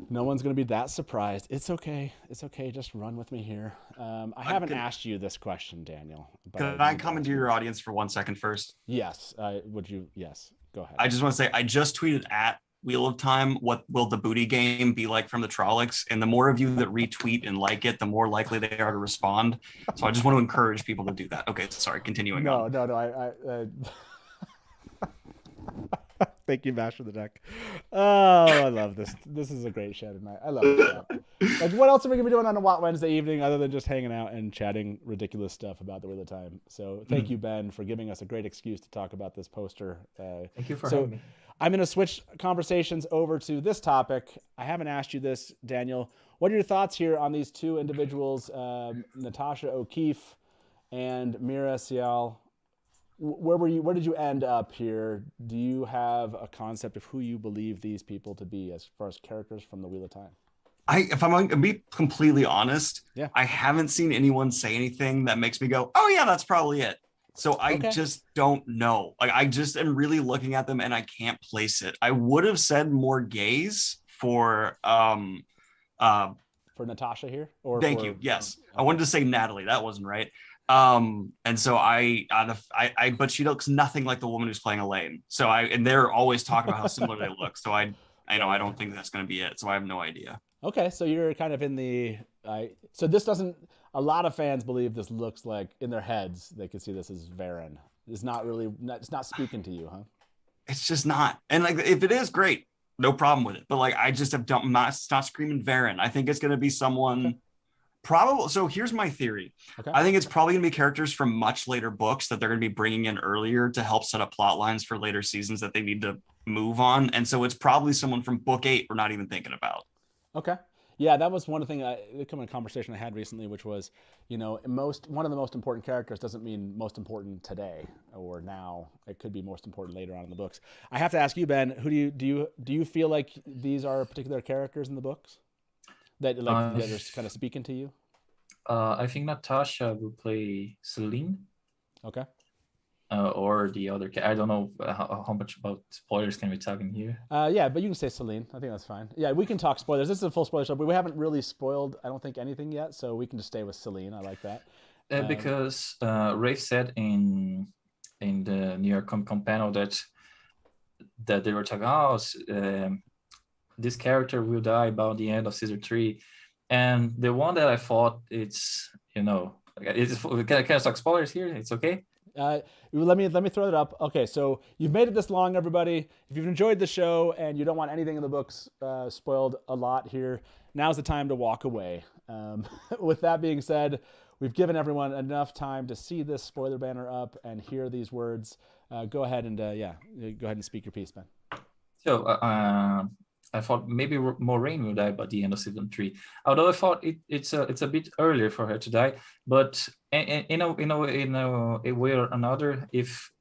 No one's going to be that surprised. It's okay. It's okay. Just run with me here. I haven't asked you this question, Daniel. Can I come into your audience for 1 second first? Yes. Would you? Yes. Go ahead. I just want to say, I just tweeted at Wheel of Time, what will the booty game be like from the Trollocs? And the more of you that retweet and like it, the more likely they are to respond. So I just want to encourage people to do that. Okay, sorry, continuing on. No. Thank you, Mash for the Deck. Oh, I love this. This is a great show tonight. I love this. Like, what else are we gonna be doing on a WoT Wednesday evening other than just hanging out and chatting ridiculous stuff about the Wheel of Time? So thank you, Ben, for giving us a great excuse to talk about this poster. Thank you for having me. I'm going to switch conversations over to this topic. I haven't asked you this, Daniel. What are your thoughts here on these two individuals, Natasha O'Keefe and Mira Sial? Where did you end up here? Do you have a concept of who you believe these people to be as far as characters from the Wheel of Time? If I'm going to be completely honest, yeah. I haven't seen anyone say anything that makes me go, oh yeah, that's probably it. So I just don't know. Like, I just am really looking at them and I can't place it. I would have said more gays for Natasha here. Thank you. Yes, I wanted to say Natalie. That wasn't right. And so I but she looks nothing like the woman who's playing Elaine. So and they're always talking about how similar they look. So I don't think that's going to be it. So I have no idea. Okay, so you're kind of in the so this doesn't. A lot of fans believe this looks like in their heads they could see this as Varen. It's not speaking to you, huh? It's just not. And like, if it is, great, no problem with it. But like, I just have not screaming Varen. I think it's going to be someone probably. So here's my theory. Okay. I think it's probably going to be characters from much later books that they're going to be bringing in earlier to help set up plot lines for later seasons that they need to move on. And so it's probably someone from book 8 we're not even thinking about. Okay. Yeah, that was one thing. It came in a conversation I had recently, which was, one of the most important characters doesn't mean most important today or now. It could be most important later on in the books. I have to ask you, Ben, who do you feel like these are particular characters in the books that that are kind of speaking to you? I think Natasha will play Celine. Okay. Or the other. I don't know how much about spoilers can we talk in here. Yeah, but you can say Celine. I think that's fine. Yeah, we can talk spoilers. This is a full spoiler show, but we haven't really spoiled, I don't think, anything yet, so we can just stay with Celine. I like that. Because Rafe said in the New York Comic Con panel that they were talking, this character will die by the end of season 3, and the one that I thought can I talk spoilers here? It's okay. Let me throw it up. Okay, so you've made it this long, everybody. If you've enjoyed the show and you don't want anything in the books spoiled a lot here, now's the time to walk away. With that being said, we've given everyone enough time to see this spoiler banner up and hear these words. Go ahead and speak your piece, Ben. So I thought maybe Moraine will die by the end of season 3. Although I thought it's a bit earlier for her to die, but in a way or another, if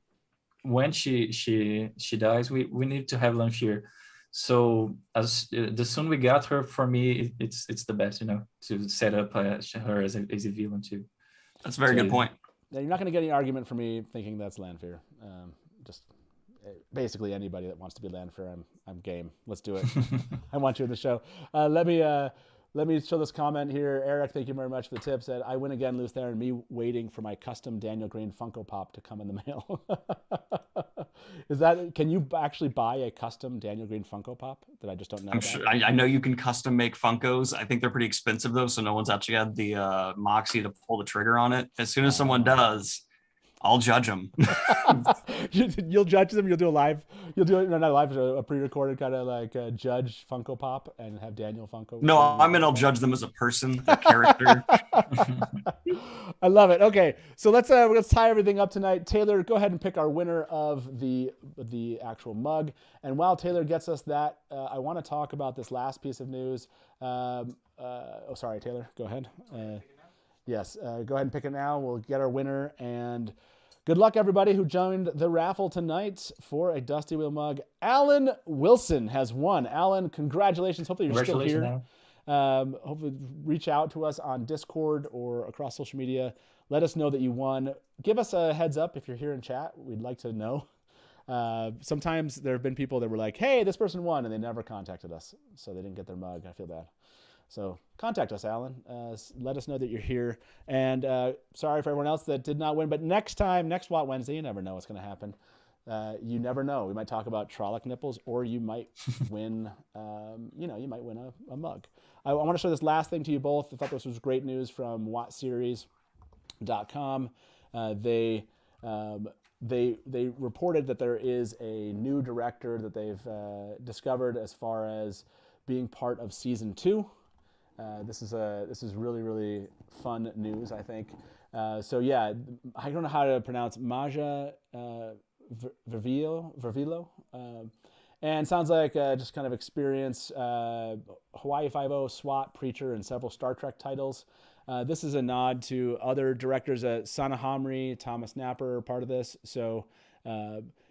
when she dies, we need to have Lanfear. So the sooner we got her, for me, it's the best, to set up her as a villain too. That's a very good point. Yeah, you're not going to get any argument from me thinking that's Lanfear. Just basically anybody that wants to be Lanfear, I'm game. Let's do it. I want you in the show. Let me show this comment here. Eric, thank you very much for the tip. Said, I win again, lose there, and me waiting for my custom Daniel Greene Funko Pop to come in the mail. Can you actually buy a custom Daniel Greene Funko Pop that I just don't know I'm about? Sure, I know you can custom make Funkos. I think they're pretty expensive though, so no one's actually had the moxie to pull the trigger on it. As soon as someone does, I'll judge them. You'll judge them. You'll do a live. You'll do it, no, not live, a pre-recorded kind of like judge Funko Pop and have Daniel Funko. No, I'll judge them as a person, a character. I love it. Okay, so let's tie everything up tonight. Taylor, go ahead and pick our winner of the actual mug. And while Taylor gets us that, I want to talk about this last piece of news. Sorry, Taylor, go ahead. Yes, go ahead and pick it now. We'll get our winner, and good luck everybody who joined the raffle tonight for a Dusty Wheel mug. Alan Wilson has won. Alan, congratulations. Hopefully you're still here. Hopefully reach out to us on Discord or across social media. Let us know that you won. Give us a heads up if you're here in chat. We'd like to know. Sometimes there have been people that were like, hey, this person won, and they never contacted us, so they didn't get their mug. I feel bad. So contact us, Alan. Let us know that you're here. And sorry for everyone else that did not win. But next time, next WOT Wednesday, you never know what's going to happen. You never know. We might talk about Trolloc nipples, or you might win. You might win a mug. I want to show this last thing to you both. I thought this was great news from WOTSERIES.com. They reported that there is a new director that they've discovered as far as being part of season 2. This is really, really fun news, I think. So yeah, I don't know how to pronounce Maja Vervilo. And sounds like just kind of experience Hawaii Five-0, SWAT, Preacher, and several Star Trek titles. This is a nod to other directors. Sana Hamri, Thomas Napper are part of this. So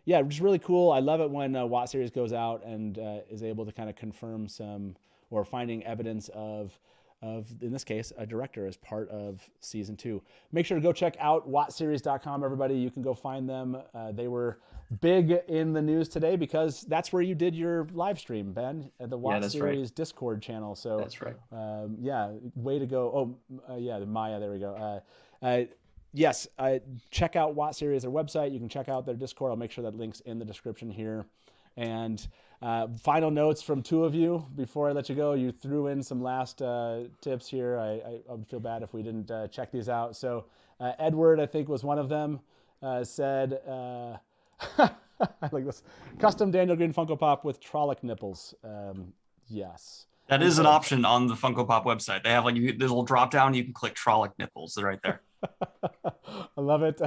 yeah, just really cool. I love it when WOT Series goes out and is able to kind of confirm some, or finding evidence of, in this case, a director as part of season 2. Make sure to go check out WOTSERIES.com, everybody. You can go find them. They were big in the news today because that's where you did your live stream, Ben, at the WOT Series Discord channel. So that's right. Yeah, way to go. Yeah, Maya, there we go. Yes, check out WOT Series, their website. You can check out their Discord. I'll make sure that link's in the description here. And final notes from two of you before I let you go. You threw in some last tips here. I would feel bad if we didn't check these out. So Edward, I think, was one of them, said, I like this, custom Daniel Greene Funko Pop with Trolloc nipples. Yes. That is an option on the Funko Pop website. They have there's a little drop down. You can click Trolloc nipples. They're right there. I love it.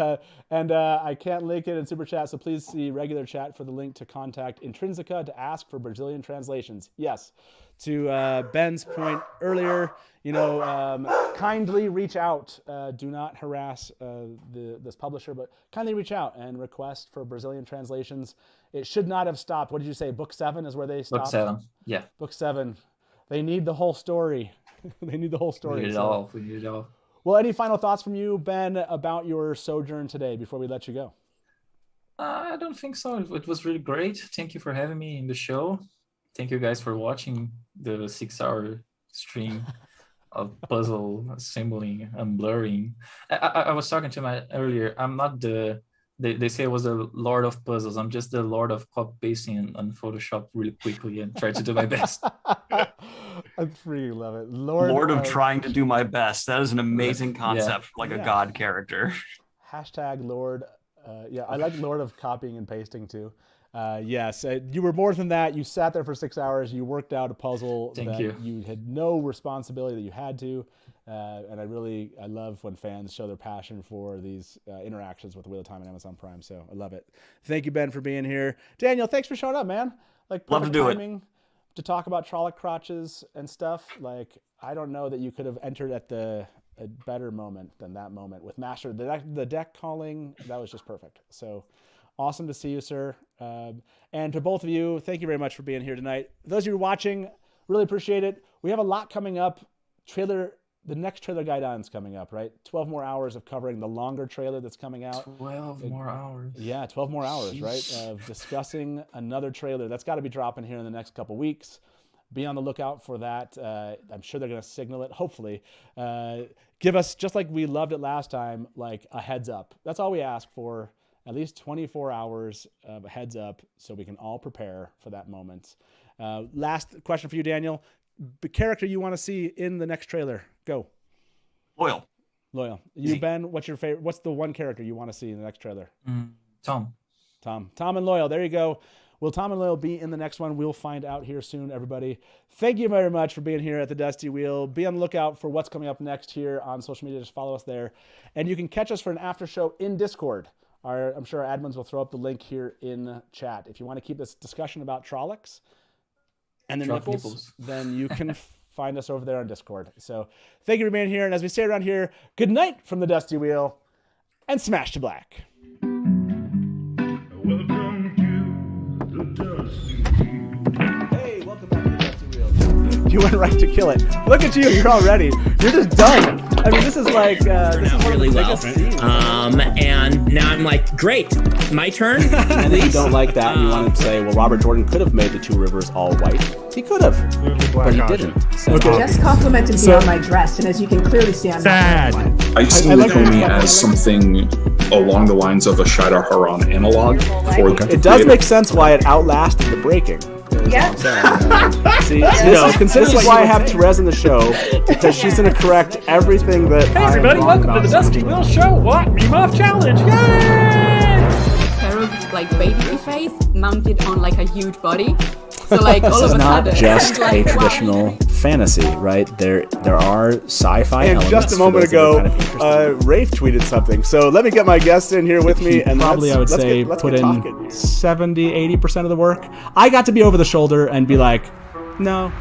And I can't link it in Super Chat, so please see regular chat for the link to contact Intrinsica to ask for Brazilian translations. Yes, to Ben's point earlier, kindly reach out. Do not harass this publisher, but kindly reach out and request for Brazilian translations. It should not have stopped. What did you say? Book 7 is where they stopped? Book 7, yeah. Book 7. They need the whole story. They need the whole story. We need it all. We need it all. Well, any final thoughts from you, Ben, about your sojourn today before we let you go? I don't think so. It was really great. Thank you for having me in the show. Thank you guys for watching the 6-hour stream of puzzle assembling and blurring. I was talking to my earlier. I'm not they say I was the Lord of Puzzles. I'm just the Lord of copy pasting and Photoshop really quickly and try to do my best. I freaking love it. Lord of trying to do my best. That is an amazing concept, a god character. Hashtag Lord. Yeah, I like Lord of copying and pasting too. Yes, you were more than that. You sat there for 6 hours. You worked out a puzzle you had no responsibility that you had to. And I love when fans show their passion for these interactions with Wheel of Time and Amazon Prime. So I love it. Thank you, Ben, for being here. Daniel, thanks for showing up, man. Love to do it. To talk about Trolloc crotches and stuff. I don't know that you could have entered at a better moment than that moment with Master. The deck calling, that was just perfect. So awesome to see you, sir. And to both of you, thank you very much for being here tonight. Those of you watching, really appreciate it. We have a lot coming up. The next trailer guide on is coming up, right? 12 more hours of covering the longer trailer that's coming out. 12 more hours. Yeah, 12 more hours, right? Of discussing another trailer. That's got to be dropping here in the next couple weeks. Be on the lookout for that. I'm sure they're going to signal it, hopefully. Give us, just like we loved it last time, a heads up. That's all we ask for. At least 24 hours of a heads up so we can all prepare for that moment. Last question for you, Daniel. The character you want to see in the next trailer. Go. Oil. Loyal. You, Ben, what's your favorite? What's the one character you want to see in the next trailer? Tom. Tom and Loyal. There you go. Will Tom and Loyal be in the next one? We'll find out here soon, everybody. Thank you very much for being here at the Dusty Wheel. Be on the lookout for what's coming up next here on social media. Just follow us there. And you can catch us for an after show in Discord. I'm sure our admins will throw up the link here in chat. If you want to keep this discussion about Trollocs and their nipples, then you can find us over there on Discord. So thank you for being here. And as we say around here, good night from the Dusty Wheel and smash to black. Hey, welcome back to the Dusty Wheel. You went right to kill it. Look at you, you're all ready. You're just done. I mean, this is like this is really well. And now I'm like, great, my turn. And if you don't like that, and you want to say, well, Robert Jordan could have made the two rivers all white. He could have, but he didn't. So Just complimented me on my dress, and as you can clearly see, I'm sad. not I see Lukumi as something along the lines of a Shida Haran analog. It does make sense why it outlasted the breaking. Yeah. See, this is why I have Therese in the show, because she's going to correct everything that. Hey everybody, welcome to the Dusty Wheel Show. What? Meme Off Challenge. Yay! Like baby face mounted on like a huge body. So like all of a sudden, this is not just a traditional fantasy, right? There are sci-fi and elements. Just a moment ago, Rafe tweeted something. So let me get my guest in here with me, and probably I would say put in 70-80% of the work. I got to be over the shoulder and be like, no,